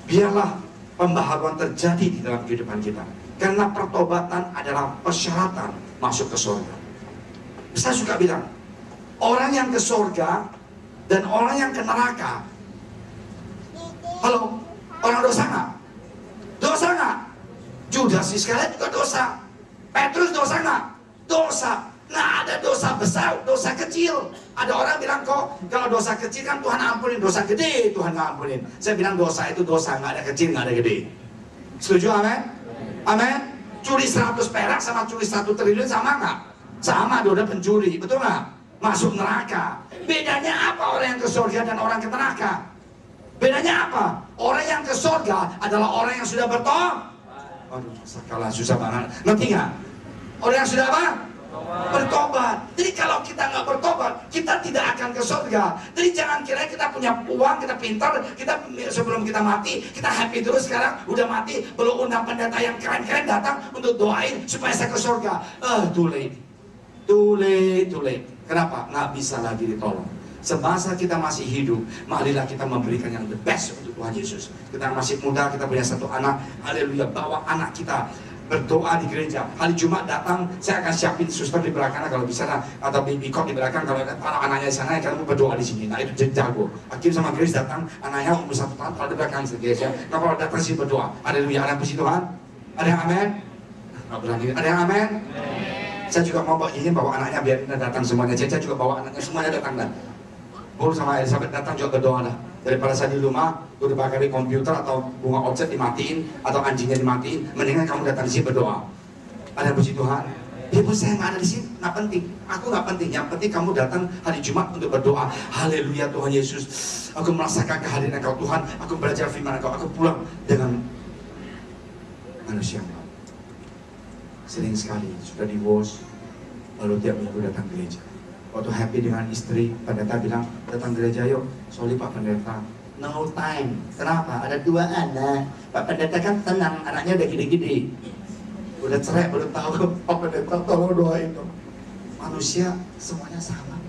Biarlah pembaharuan terjadi di dalam kehidupan kita. Karena pertobatan adalah persyaratan masuk ke surga. Saya suka bilang, orang yang ke surga dan orang yang ke neraka. Halo, orang dosa nggak? Dosa nggak? Judas Iskariot juga dosa. Petrus dosa nggak? Dosa. Nggak ada dosa besar, dosa kecil. Ada orang bilang kok kalau dosa kecil kan Tuhan ampunin, dosa gede Tuhan nggak ampunin. Saya bilang dosa itu dosa, nggak ada kecil, nggak ada gede. Setuju, amin? Amin? Curi 100 perak sama curi 1 triliun sama nggak? Sama, dia pencuri, betul nggak? Masuk neraka. Bedanya apa orang yang ke surga dan orang ke neraka? Bedanya apa? Orang yang ke surga adalah orang yang sudah bertobat. Aduh, sakalah susah banget. Ngerti nggak? Orang yang sudah apa? Bertobat. Jadi kalau kita nggak bertobat, kita tidak akan ke surga. Jadi jangan kira kita punya uang, kita pintar, kita sebelum kita mati, kita happy terus. Sekarang udah mati, belum undang pendeta yang keren-keren datang untuk doain supaya saya ke surga. Too late. Too late. Kenapa? Nggak bisa lagi ditolong. Semasa kita masih hidup, marilah kita memberikan yang the best untuk Tuhan Yesus. Kita masih muda, kita punya 1 anak, haleluya, bawa anak kita berdoa di gereja. Hari Jumat datang, saya akan siapin suster di belakang kalau bisa, atau baby cot di belakang kalau taruh anaknya di sana, kamu berdoa di sini. Nah itu jago. Akhirnya sama Grace datang, anaknya umur 1 tahun, kalau di belakang gereja. Nah kalau datang sih berdoa, haleluya, ada puji Tuhan, ada yang amin? Nggak berani, ada yang amin? Saya juga mau bawa anaknya biar datang semuanya. Saya juga bawa anaknya semuanya datang dan Paul sama Elizabeth datang juga berdoa dah. Daripada saya di rumah, udah pakai komputer atau bunga objek dimatiin atau anjingnya dimatiin, mendingan kamu datang di sini berdoa. Ada puji Tuhan. Ya bos, saya nggak ada di sini, nggak penting. Aku nggak penting. Yang penting kamu datang hari Jumat untuk berdoa. Haleluya Tuhan Yesus. Aku merasakan kehadiran Engkau Tuhan. Aku belajar firman Engkau. Aku pulang dengan manusia. Sering sekali sudah divorce, lalu tiap minggu datang gereja. Waktu happy dengan istri, pendeta bilang, datang gereja yuk. Sorry Pak Pendeta, no time. Kenapa? Ada 2 anak. Pak Pendeta kan tenang, anaknya udah gede-gede. Udah cerai, belum tahu. Pak Pendeta tolong doain dong. Manusia semuanya sama.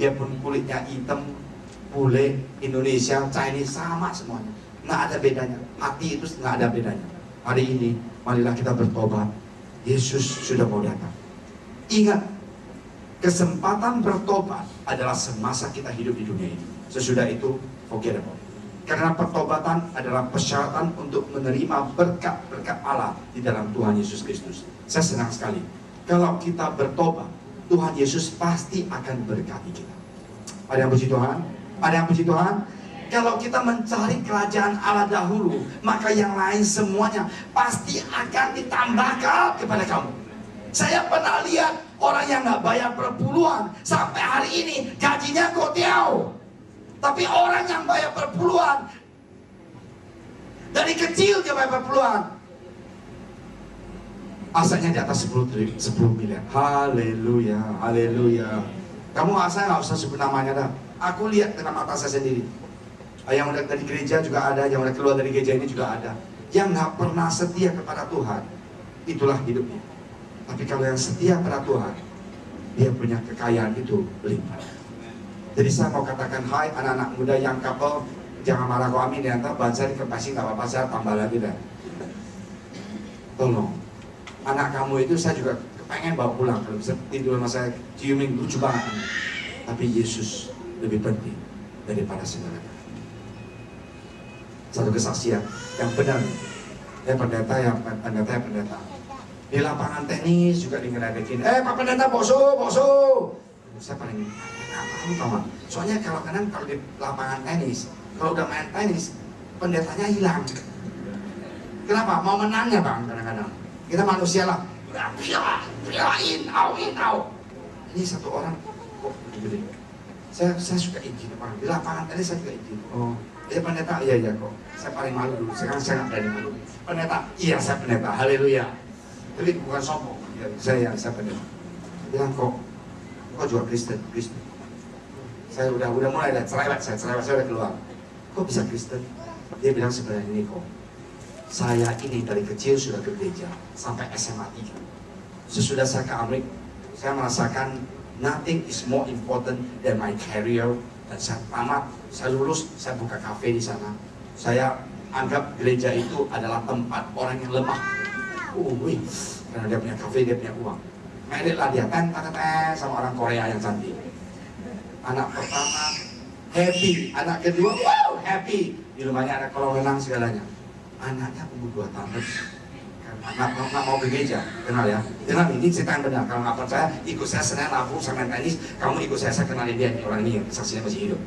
Biarpun kulitnya hitam, bule, Indonesia, Chinese, sama semuanya. Nggak ada bedanya. Hati itu nggak ada bedanya. Hari ini, marilah kita bertobat. Yesus sudah mau datang. Ingat, kesempatan bertobat adalah semasa kita hidup di dunia ini. Sesudah itu, forgettable. Karena pertobatan adalah persyaratan untuk menerima berkat-berkat Allah di dalam Tuhan Yesus Kristus. Saya senang sekali. Kalau kita bertobat, Tuhan Yesus pasti akan berkati kita. Ada yang puji Tuhan? Ada yang puji Tuhan? Kalau kita mencari kerajaan Allah dahulu, maka yang lain semuanya pasti akan ditambahkan kepada kamu. Saya pernah lihat orang yang nggak bayar perpuluhan sampai hari ini gajinya kotiau. Tapi orang yang bayar perpuluhan dari kecil dia bayar perpuluhan, asalnya di atas 10 miliar. Haleluya, haleluya. Kamu asal nggak usah sebut namanya dah. Aku lihat dengan mata saya sendiri. Yang udah dari gereja juga ada, yang udah keluar dari gereja ini juga ada. Yang nggak pernah setia kepada Tuhan, itulah hidupnya. Tapi kalau yang setia pada Tuhan, dia punya kekayaan itu berlimpah. Jadi saya mau katakan, hai anak-anak muda yang couple, jangan marah kok amin ya, ntar bansa dikempasi nggak apa-apa, saya tambah lagi dah. Tolong, anak kamu itu saya juga pengen bawa pulang, kalau bisa tidur sama saya, ciumin, lucu banget. Tapi Yesus lebih penting daripada segala. Satu kesaksian yang benar, pendeta. Di lapangan tenis juga ngeledekin, Pak Pendeta boso. Saya paling kamu tahu nggak? Soalnya kalau di lapangan tenis, kalau udah main tenis, pendetanya hilang. Kenapa? Mau menangnya bang, kadang-kadang. Kita manusia lah, in, out. Ini satu orang, kok begini? Saya suka izin orang. Di lapangan tenis saya juga izin. Oh, dia pendeta, iya kok. Saya paling malu dulu. Sekarang saya nggak berani malu. Pendeta, iya saya pendeta. Haleluya. Tapi bukan sombong. Ya, saya pendeta. Bilang kok juga Kristen. Saya udah mulai cerewet, saya udah keluar. Kok bisa Kristen? Dia bilang sebenarnya ini kok. Saya ini dari kecil sudah ke gereja sampai SMA 3. Sesudah saya ke Amerika, saya merasakan nothing is more important than my career. Dan saya tamat, saya lulus, saya buka kafe di sana. Saya anggap gereja itu adalah tempat orang yang lemah. Karena dia punya kafe, dia punya uang. Meritlah dia sama orang Korea yang cantik. Anak pertama happy, anak kedua wow happy. Di rumahnya ada kolam renang segalanya. Anaknya umur 2 tahun nggak mau ke gereja. Kenal ya, kenal ini cerita yang benar. Kalau nggak percaya ikut saya Senin Rabu sama tenis. Kamu ikut saya kenalin dia, orang ini saksinya masih hidup.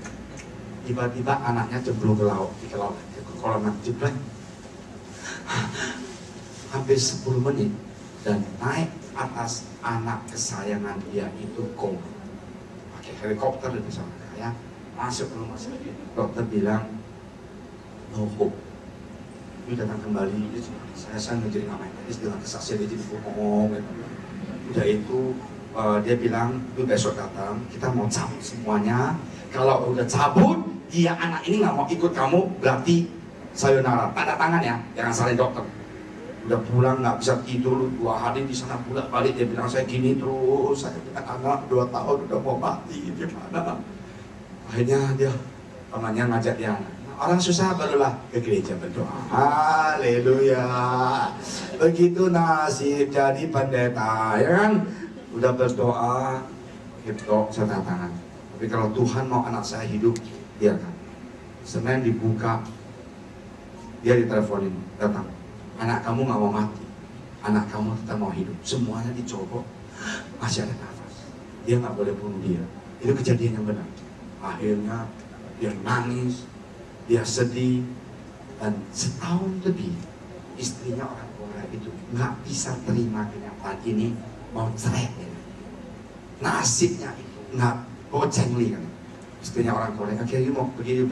Tiba-tiba anaknya cemplung ke laut, ke kolam renang, jeblek. Hampir 10 menit dan naik atas anak kesayangan dia itu koma. Pakai helikopter itu sama saya masuk ke rumah sakit. Dokter bilang no hope. Dia datang kembali. Saya menjadi ngamen tenis dengan kesaksian dia jadi bohong. Udah itu dia bilang itu besok datang kita mau cabut semuanya. Kalau udah cabut dia anak ini nggak mau ikut kamu berarti sayonara. Tanda tangan ya, jangan salin dokter. Udah pulang nggak bisa tidur 2 hari di sana pulang balik dia bilang saya gini terus, saya punya anak 2 tahun udah mau mati gimana. Akhirnya dia temannya ngajak dia, orang susah barulah ke gereja berdoa. Haleluya. Begitu nasib jadi pendeta ya kan, udah berdoa gitu serta tangan. Tapi kalau Tuhan mau anak saya hidup, dia kan Senin dibuka, dia diteleponin datang. Anak kamu nggak mau mati, anak kamu tetap mau hidup. Semuanya dicoba, masih ada nafas. Dia nggak boleh bunuh dia. Itu kejadian yang benar. Akhirnya dia nangis, dia sedih, dan setahun lebih istrinya orang Korea itu nggak bisa terima kenyataan ini, mau cerai. Nasibnya itu nggak bocengli kan. Istrinya orang Korea, akhirnya mau begini.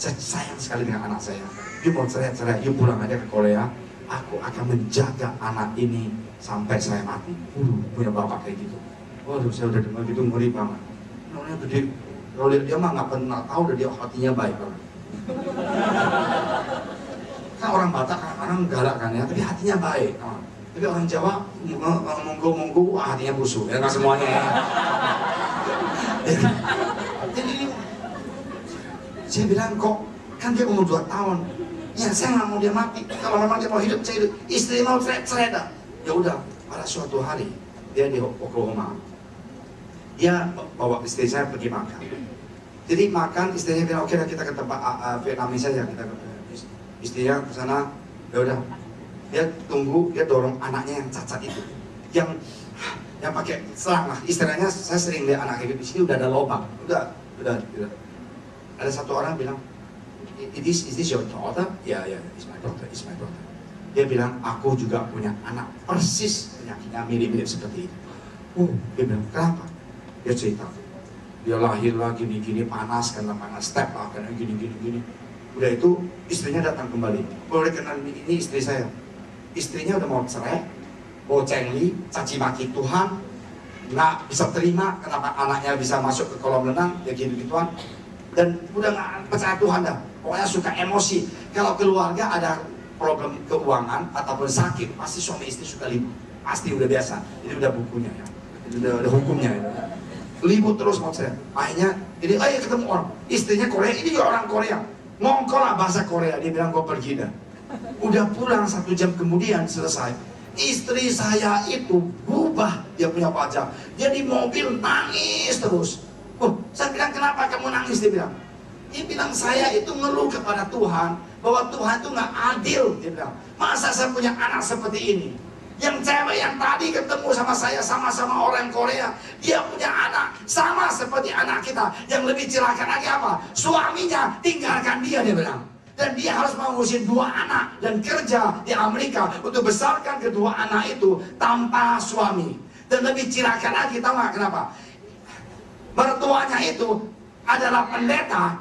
Saya sayang sekali dengan anak saya. Dia mau cerai, dia pulang aja ke Korea. Aku akan menjaga anak ini sampai saya mati. Punya bapak kayak gitu. Waduh, saya udah dengar gitu ngeri banget. Namanya gede. Kalau lihat dia mah nggak pernah tahu, udah dia hatinya baik banget. Kan orang Batak kadang-kadang galak kan ya, tapi hatinya baik. Tapi orang Jawa monggo hatinya busuk. Ya nggak semuanya ya. Jadi saya bilang kok kan dia umur 2 tahun. Ya saya nggak mau dia mati. Kalau memang dia mau hidup, saya hidup. Istri mau cerai dah. Ya udah. Pada suatu hari dia di Oklahoma. Dia bawa istri saya pergi makan. Jadi makan, istrinya bilang oke, kita ke tempat Vietnamese saja. Kita istrinya ke sana. Ya udah. Dia tunggu, dia dorong anaknya yang cacat itu. Yang pakai selang lah. Istilahnya saya sering lihat anak kayak gitu. Di sini udah ada lubang. Udah. Ada satu orang bilang, Is this your daughter? Ya, it's my daughter. Dia bilang, aku juga punya anak persis penyakitnya mirip-mirip seperti itu. Dia bilang, kenapa? Dia cerita, dia lahir lah gini-gini, panas kan, step lah kan, gini. Udah itu istrinya datang kembali. Boleh kenal ini istri saya. Istrinya udah mau cerai, bocengli, caci maki Tuhan, nggak bisa terima kenapa anaknya bisa masuk ke kolam renang, ya gitu-gituan. Dan udah nggak percaya Tuhan dah. Pokoknya suka emosi. Kalau keluarga ada problem keuangan ataupun sakit, pasti suami istri suka ribut. pasti udah biasa. Ini udah bukunya ya, itu udah hukumnya ya. Libut terus mau saya. Akhirnya ini, ketemu orang, istrinya Korea, ini juga orang Korea, ngongkol lah bahasa Korea. Dia bilang, gue pergi dah. Udah pulang 1 jam kemudian selesai. Istri saya itu berubah, dia punya wajah. Dia di mobil nangis terus. Saya bilang, kenapa kamu nangis? Dia bilang, saya itu ngeluh kepada Tuhan bahwa Tuhan itu nggak adil. Dia bilang, masa saya punya anak seperti ini? Yang cewek yang tadi ketemu sama saya sama-sama orang Korea, dia punya anak sama seperti anak kita. Yang lebih celaka lagi apa? Suaminya tinggalkan dia bilang. Dan dia harus mengurusin 2 anak dan kerja di Amerika untuk besarkan kedua anak itu tanpa suami. Dan lebih celaka lagi, tahu nggak kenapa? Mertuanya itu adalah pendeta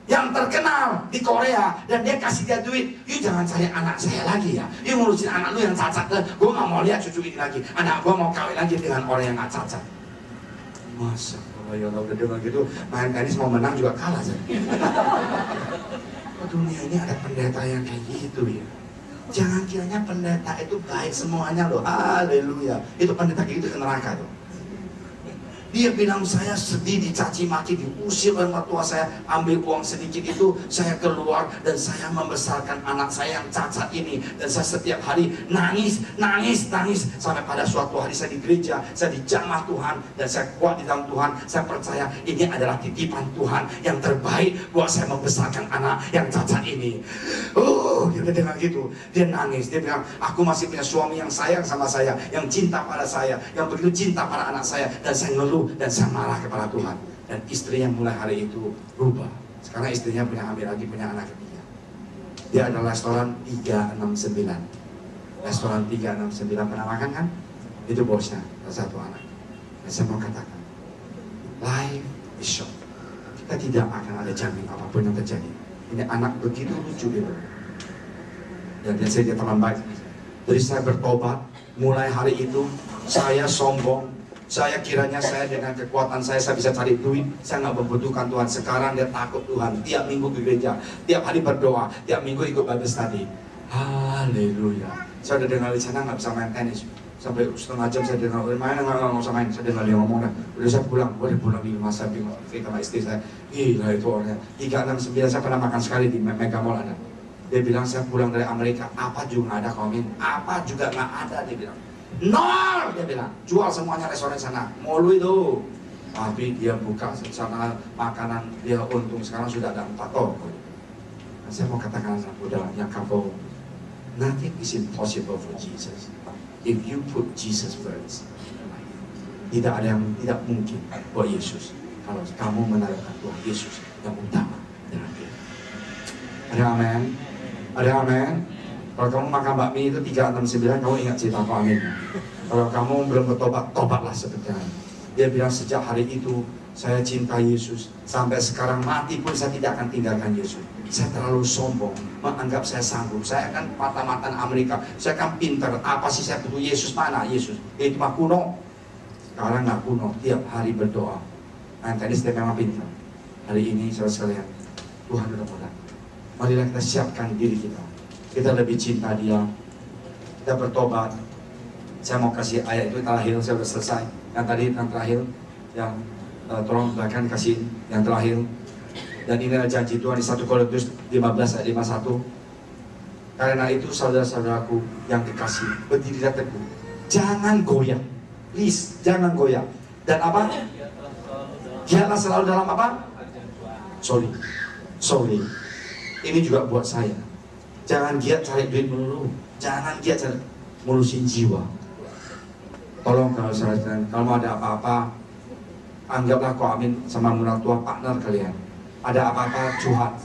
yang terkenal di Korea, dan dia kasih dia duit. You jangan cari anak saya lagi ya, you ngurusin anak lu yang cacat. Gue gak mau lihat cucu ini lagi, anak gue mau kawin lagi dengan orang yang gak cacat. Masa kalau ya udah dengar gitu, main tenis mau menang juga kalah saya. Dunia ini ada pendeta yang kayak gitu ya. Jangan kiranya pendeta itu baik semuanya loh. Haleluya. Itu pendeta kayak gitu ke neraka tuh. Dia bilang, saya sedih, dicaci maki, diusir oleh mertua saya. Ambil uang sedikit itu, saya keluar dan saya membesarkan anak saya yang cacat ini. Dan saya setiap hari nangis. Sampai pada suatu hari saya di gereja, saya dijamah Tuhan, dan saya kuat di dalam Tuhan. Saya percaya ini adalah titipan Tuhan yang terbaik buat saya membesarkan anak yang cacat ini. Dia dengar gitu, dia nangis. Dia bilang, aku masih punya suami yang sayang sama saya, yang cinta pada saya, yang begitu cinta pada anak saya. Dan saya ngeluh dan saya marah kepada Tuhan. Dan istrinya mulai hari itu berubah. Sekarang istrinya punya anak ketiga. Dia ada restoran 369. Restoran 369, pernah makan kan? Itu bosnya, satu anak. Dan saya mau katakan, life is short. Kita tidak akan ada jamin apapun yang terjadi. Ini anak begitu lucu gitu. Dan dia teman baik. Jadi saya bertobat. Mulai hari itu saya sombong. Saya kiranya saya dengan kekuatan saya bisa cari duit. Saya nggak membutuhkan Tuhan. Sekarang dia takut Tuhan. Tiap minggu ke gereja, tiap hari berdoa, tiap minggu ikut Bible study. Haleluya. Saya udah dengar di sana nggak bisa main tenis. Sampai setengah jam saya dengar, nggak usah main. Saya dengar dia ngomong dah. Udah saya pulang, udah pulang di rumah saya bingung. Sama istri saya, gila itu orangnya. 369 saya pernah makan sekali di Mega Mall ada. Dia bilang, saya pulang dari Amerika, apa juga nggak ada komen, apa juga nggak ada, dia bilang. Nol, dia bilang, jual semuanya restoran sana, mulu itu. Tapi dia buka sana makanan, dia untung sekarang sudah ada 4 toko. Dan saya mau katakan anak muda yang kamu, nothing is impossible for Jesus. If you put Jesus first, tidak ada yang tidak mungkin buat Yesus. Kalau kamu menaruhkan Tuhan Yesus yang utama dalam hidup. Ada amin? Ada amin? Kalau kamu makan bakmi itu 369, kamu ingat cerita apa amin? Kalau kamu belum bertobat, tobatlah sebentar. Dia bilang, sejak hari itu saya cinta Yesus. Sampai sekarang mati pun saya tidak akan tinggalkan Yesus. Saya terlalu sombong, menganggap saya sanggup. Saya akan mata-matan Amerika. Saya akan pintar. Apa sih saya butuh Yesus? Mana Yesus? Itu mah kuno. Sekarang nggak kuno. Tiap hari berdoa. Nah, tadi saya memang pintar. Hari ini saudara sekalian, Tuhan sudah mulai. Marilah kita siapkan diri kita. Kita lebih cinta Dia. Kita bertobat. Saya mau kasih ayat itu terakhir, saya sudah selesai. Yang tadi yang terakhir, yang tolong bahkan kasih yang terakhir. Dan ini adalah janji Tuhan di 1 Korintus 15 ayat 51. Karena itu saudara-saudaraku yang dikasih, berdirilah teguh. Jangan goyah. Please, jangan goyah. Dan apa? Giatlah selalu dalam apa? Sorry. Ini juga buat saya. Jangan giat cari duit melulu. Jangan giat cari ngurusin jiwa. Tolong kalau mau ada apa-apa, anggaplah kau amin sama orang tua partner kalian. Ada apa-apa curhat,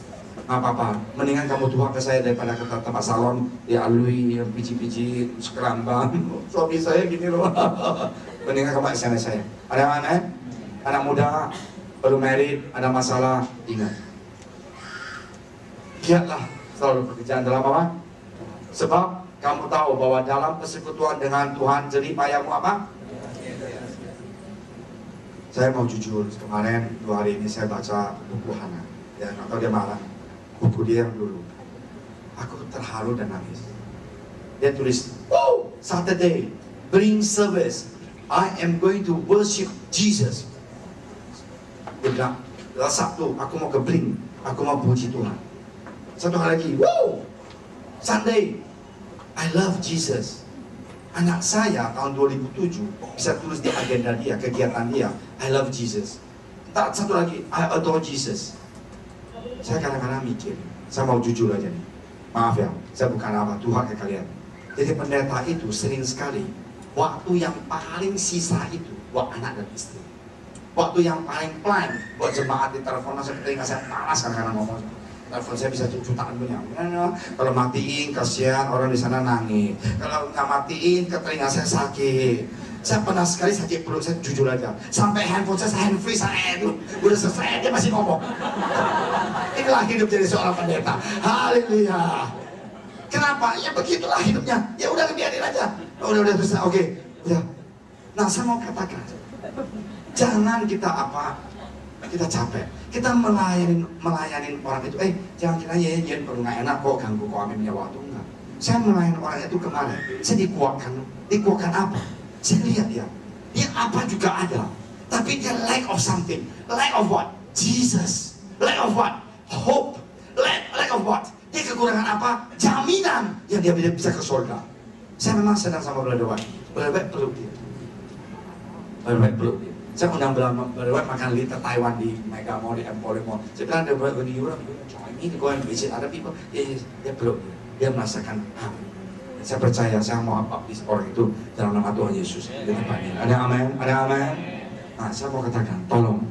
nggak apa-apa. Mendingan kamu tuhan ke saya daripada ke tempat salon dialui pici-pici sekerambang. Suami saya gini loh. Mendingan kamu SMS saya. Ada yang aneh? Anak muda baru married, ada masalah, ingat. Giatlah selalu pekerjaan dalam apa? Sebab kamu tahu bahwa dalam persekutuan dengan Tuhan jerih payahmu apa? Saya mau jujur, kemarin 2 hari ini saya baca buku Hana. Ya, atau dia marah. Buku dia yang dulu. Aku terharu dan nangis. Dia tulis, Saturday, bring service. I am going to worship Jesus. Dia bilang, Sabtu aku mau ke Blink, aku mau puji Tuhan. Satu hari lagi, wow, Sunday, I love Jesus. Anak saya tahun 2007 bisa tulis di agenda dia, kegiatan dia, I love Jesus. Tak satu lagi, I adore Jesus. Saya kadang-kadang mikir, saya mau jujur aja nih. Maaf ya, saya bukan apa Tuhan ke kalian. Jadi pendeta itu sering sekali waktu yang paling sisa itu buat anak dan istri. Waktu yang paling plain buat jemaat di telepon, seperti saya panas kadang-kadang ngomong. Telepon saya bisa jutaan punya. Kalau matiin, kasihan orang di sana nangis. Kalau nggak matiin, ke telinga saya sakit. Saya pernah sekali sakit perut, saya jujur aja. Sampai handphone saya hand free, saya itu udah selesai, dia masih ngomong. Inilah hidup jadi seorang pendeta. Haleluya. Kenapa? Ya begitulah hidupnya. Ya udah biarin aja. Udah selesai. Oke. Ya. Nah, saya mau katakan, jangan kita kita capek. Kita melayanin orang itu. Jangan kira ya perlu nggak enak kok ganggu kok Amin punya waktu, enggak. Saya melayani orang itu kemarin. Saya dikuatkan apa? Saya lihat dia apa juga ada, tapi dia lack of something. Lack of what? Jesus. Lack of what? Hope. Lack of what? Dia kekurangan apa? Jaminan yang dia bisa ke surga. Saya memang sedang sama Brother White. Brother White peluk dia. Brother White peluk dia. Saya undang Brother White makan liter Taiwan di Mega Mall, di Emporium Mall. Saya bilang, Brother White, when you join me to go and visit other people, dia peluk dia. Dia merasakan saya percaya, saya mau baptis orang itu dalam nama Tuhan Yesus. Ada amin? Ada amin? Nah, saya mau katakan, tolong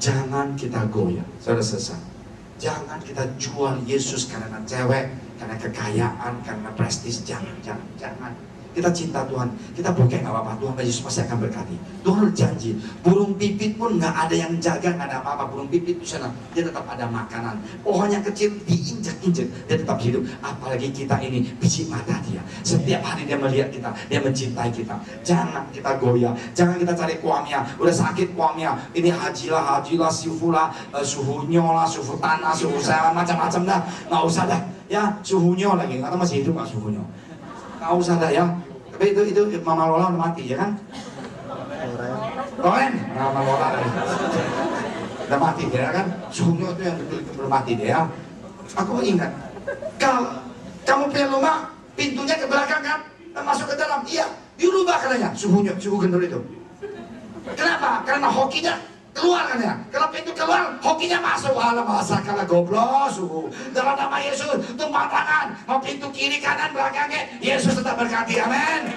jangan kita goyah. Sudah selesai. Jangan kita jual Yesus karena cewek, karena kekayaan, karena prestis. Jangan. Kita cinta Tuhan, kita bokeh nggak apa-apa, Tuhan Yesus pasti akan berkati. Tuhan janji, burung pipit pun nggak ada yang jaga, nggak ada apa-apa. Burung pipit di sana, dia tetap ada makanan. Pohon yang kecil diinjak-injak, dia tetap hidup. Apalagi kita ini, biji mata dia. Setiap hari dia melihat kita, dia mencintai kita. Jangan kita goyah, jangan kita cari kuamnya. Udah sakit kuamnya, ini hajilah, suhulah, suhunya lah, suhu tanah, suhu saya macam-macam dah. Nggak usah dah, ya suhunya lagi. Atau masih hidup nggak suhunya? Nggak usah dah ya. Tapi itu Mama Lola udah mati ya kan? Loren? Mama Lola udah mati dia kan? Suhunya itu yang betul belum mati dia. Aku ingat, kalau kamu punya rumah, pintunya ke belakang kan? Dan masuk ke dalam, iya, dirubah katanya suhu gendul itu. Kenapa? Karena hokinya keluar kan ya. Kalau pintu keluar, hokinya masuk. Alah masa kalah goblok suhu. Dalam nama Yesus, tumpang tangan. Mau pintu kiri kanan belakangnya, Yesus tetap berkati. Amin.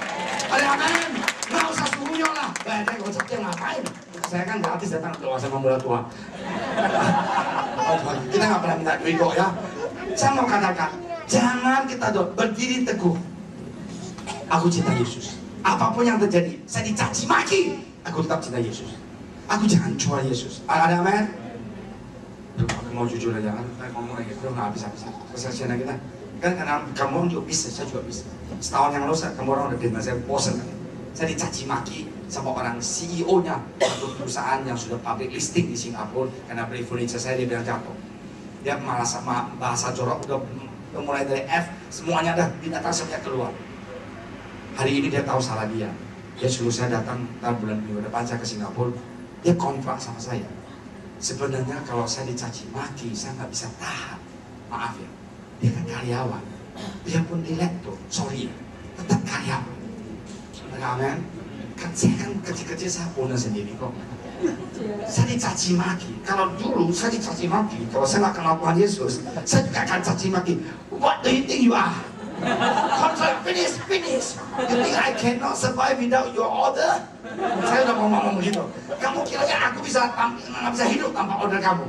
Ada amin. Nggak usah suhunya lah. Badai konsepnya ngapain? Saya kan gratis datang doa sama muda tua. Kita nggak pernah minta duit kok ya. Saya mau katakan, jangan kita berdiri teguh. Aku cinta Yesus. Apapun yang terjadi, saya dicaci maki, aku tetap cinta Yesus. Aku jangan jual Yesus. Ada amin? Aku mau jujur aja kan, ngomong lagi, nggak habis-habis. Kesasian kita, kan karena kamu juga bisa, saya juga bisa. Setahun yang lalu kamu orang udah dengar saya bosan kan. Saya dicaci maki sama orang CEO-nya satu perusahaan yang sudah public listing di Singapura karena beli furniture saya, dia bilang jatuh. Dia malah sama bahasa jorok udah mulai dari F, semuanya dah binatang semuanya keluar. Hari ini dia tahu salah dia. Dia suruh saya datang bulan minggu depan saya ke Singapura. Dia kontrak sama saya. Sebenarnya kalau saya dicaci maki, saya nggak bisa tahan. Maaf ya, dia kan karyawan. Dia pun direktur, sorry, tetap karyawan. Amin. Kan saya kan kecil-kecil saya punya sendiri kok. Saya dicaci maki. Kalau dulu saya dicaci maki, kalau saya nggak kenal Tuhan Yesus, saya juga akan caci maki. What do you think you are? Contract finish. You think I cannot survive without your order? Saya udah mau ngomong begitu. Kamu kiranya aku nggak bisa hidup tanpa order kamu?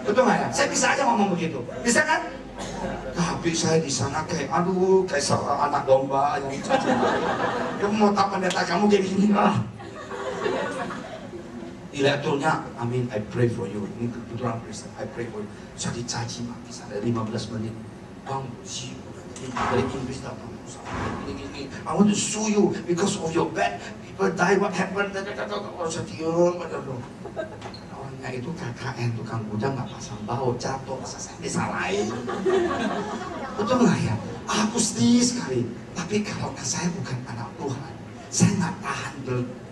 Betul nggak ya? Saya bisa aja ngomong begitu. Bisa kan? Tapi saya di sana kayak seorang anak domba yang caci. Kamu mau tahu pendeta kamu kayak gini lah. Direkturnya, amin, I pray for you. Ini kebetulan Kristen, I pray for you. Saya dicaci maki sampai 15 menit. Bang, dari Inggris datang. Ini, I want to sue you because of your bad people die. What happened? Saya diam. Orangnya itu KKN, tukang gudang nggak pasang baut, jatuh, masa saya disalahin. Betul nggak ya? Aku sedih sekali. Tapi kalau saya bukan anak Tuhan, Saya nggak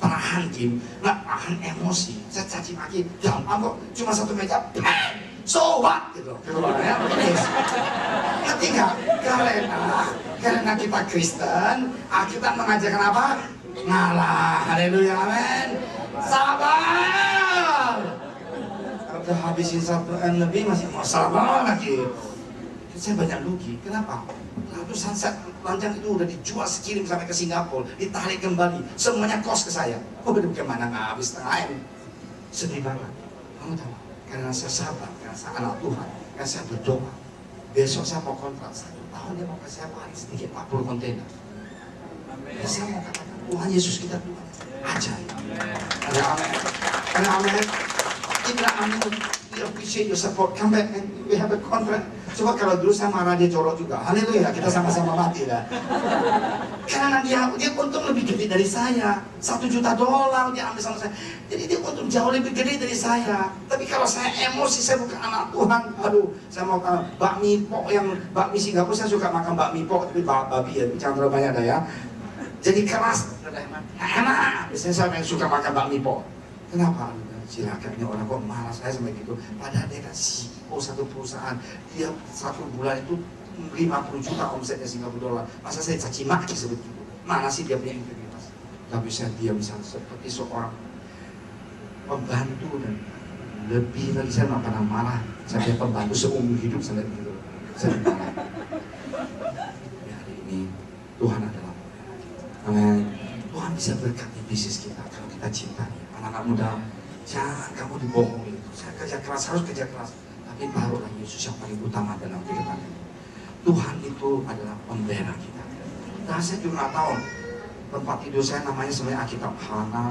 tahan Kim, nggak tahan emosi. Saya caci maki, gampang kok. Cuma satu meja, bang, so what? Gitu. Ya, ngerti nggak? Karena kita Kristen, Alkitab mengajarkan apa? Ngalah. Haleluya, amin. Sabar. Udah habisin 1 M lebih masih mau sabar lagi. Saya banyak rugi. Kenapa? Ratusan set lanjang itu udah dijual sekirim sampai ke Singapura, ditarik kembali, semuanya kos ke saya. Oh, bagaimana nggak habis setengah M? Sedih banget. Kamu tahu? Karena saya sabar, karena saya anak Tuhan, karena saya berdoa. Besok saya mau kontrak 1 tahun, dia mau kasih saya paling sedikit 40 kontainer. Ya, saya mau katakan Tuhan Yesus kita Tuhan ajaib. Ada amin. Ada amin. Tidak amin. We appreciate your support. Come back and we have a contract. Coba kalau dulu saya marah dia jorok juga. Haleluya, kita sama-sama mati lah. Karena dia untung lebih gede dari saya. $1 juta dia ambil sama saya. Jadi dia untung jauh lebih gede dari saya. Tapi kalau saya emosi, saya bukan anak Tuhan. Aduh, saya mau bakmi pok yang bakmi Singapura, saya suka makan bakmi pok, tapi babi ya, jangan terlalu banyak dah ya. Jadi keras, enak. Biasanya saya suka makan bakmi pok. Kenapa? Silakan, ini orang kok marah saya sama gitu. Padahal dia kan CEO satu perusahaan, dia 1 bulan itu 50 juta omsetnya Singapura. Masa saya caci maki seperti itu? Mana sih dia punya integritas? Tapi saya diam seperti seorang pembantu, dan lebih lagi saya nggak pernah marah. Saya punya pembantu seumur hidup sampai begitu. Saya marah. Hari ini Tuhan adalah amin. Tuhan bisa berkati bisnis kita kalau kita cintai. Anak-anak muda, jangan kamu dibohongi. Saya kerja keras, harus kerja keras. Tapi barulah Yesus yang paling utama dalam kehidupan ini. Tuhan itu adalah pembela kita. Nah, saya juga nggak tahu tempat tidur saya namanya sebenarnya Alkitab Hana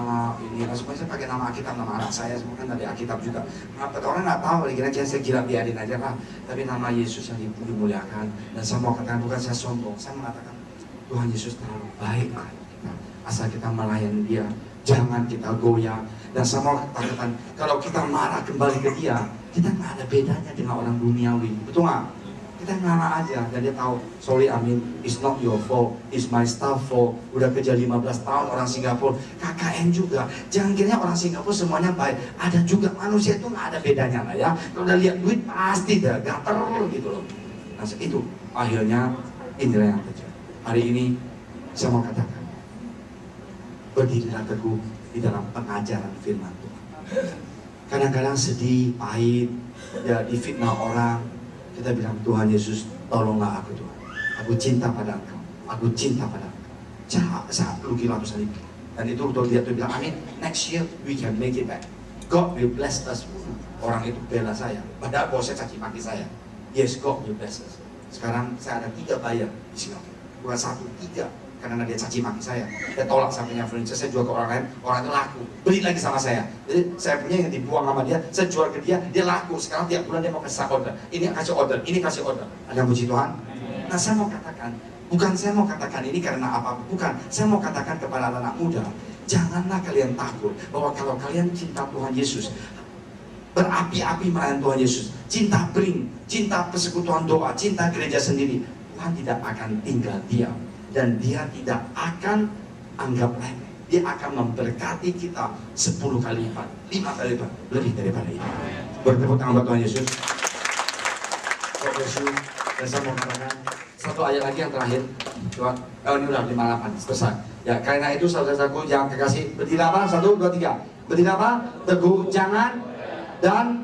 ini. Semuanya saya pakai nama Alkitab, nama anak saya semua kan dari Alkitab juga. Kenapa orang nggak tahu? Kira-kira saya kira biarin aja lah. Tapi nama Yesus yang dimuliakan. Dan saya mau katakan, bukan saya sombong. Saya mengatakan Tuhan Yesus terlalu baik kita. Asal kita melayani Dia, jangan kita goyah. Dan saya mau katakan, kalau kita marah kembali ke Dia, kita nggak ada bedanya dengan orang duniawi, betul nggak? Kita ngalah aja, dan dia tahu, sorry Amin, it's not your fault, it's my staff fault. Udah kerja 15 tahun orang Singapura, KKN juga. Jangan kira orang Singapura semuanya baik. Ada juga manusia itu nggak ada bedanya lah ya. Kalau udah lihat duit pasti dah gater gitu loh. Nah itu akhirnya inilah yang terjadi. Hari ini saya mau katakan, berdirilah teguh di dalam pengajaran firman Tuhan. Kadang-kadang sedih, pahit, ya difitnah orang, kita bilang Tuhan Yesus, tolonglah aku Tuhan. Aku cinta pada Engkau, aku cinta pada Engkau. Saat rugi ratusan ribu. Dan itu betul dia tuh bilang, amin, next year we can make it back. God will bless us. Orang itu bela saya, padahal bosnya caci maki saya. Yes, God will bless us. Sekarang saya ada 3 buyer di Singapura, bukan 1, 3. Karena dia caci maki saya, dia tolak sampainya furniture, saya jual ke orang lain, orang itu laku, beli lagi sama saya. Jadi saya punya yang dibuang sama dia, saya jual ke dia, dia laku. Sekarang tiap bulan dia mau kasih order, ini kasih order, ini kasih order. Ada puji Tuhan. Nah saya mau katakan, bukan saya mau katakan ini karena apa, bukan. Saya mau katakan kepada anak muda, janganlah kalian takut bahwa kalau kalian cinta Tuhan Yesus, berapi-api melayani Tuhan Yesus, cinta bring, cinta persekutuan doa, cinta gereja sendiri, Tuhan tidak akan tinggal diam. Dan Dia tidak akan anggap remeh. Dia akan memberkati kita 10 kali lipat, 5 kali lipat, lebih daripada itu. Bertepuk tangan buat Tuhan Yesus. God bless you. Dan saya mau katakan satu ayat lagi yang terakhir. Tuhan, ini udah 58, selesai. Ya, karena itu saudara-saudaraku yang kekasih, berdiri apa? 1, 2, 3. Berdiri apa? Teguh, jangan, dan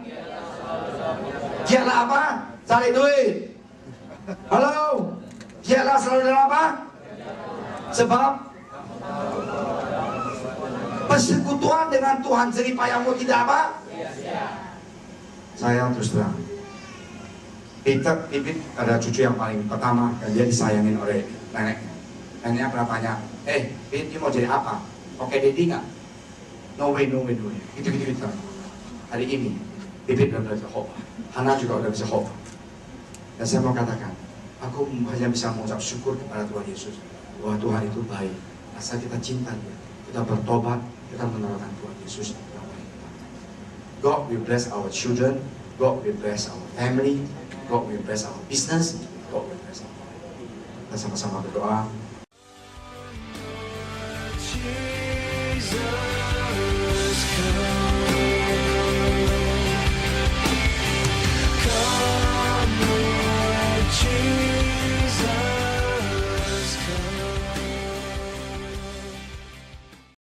giatlah apa? Cari duit. Halo? Giatlah selalu dalam apa? Sebab persekutuan dengan Tuhan jeripayahmu tidak apa? Saya terus terang, Pipit ada cucu yang paling pertama, dan dia disayangin oleh neneknya. Neneknya pernah tanya, Pipit dia mau jadi apa? Oke Dedi nggak? No way. Gitu. Hari ini Pipit udah bisa khotbah, Hana juga udah bisa khotbah. Dan saya mau katakan, aku hanya bisa mengucap syukur kepada Tuhan Yesus bahwa Tuhan itu baik. Asal kita cinta Dia, kita bertobat, kita menolong Tuhan Yesus yang baik. God will bless our children, God will bless our family, God will bless our business, God will bless our life. Kita sama-sama berdoa. desire.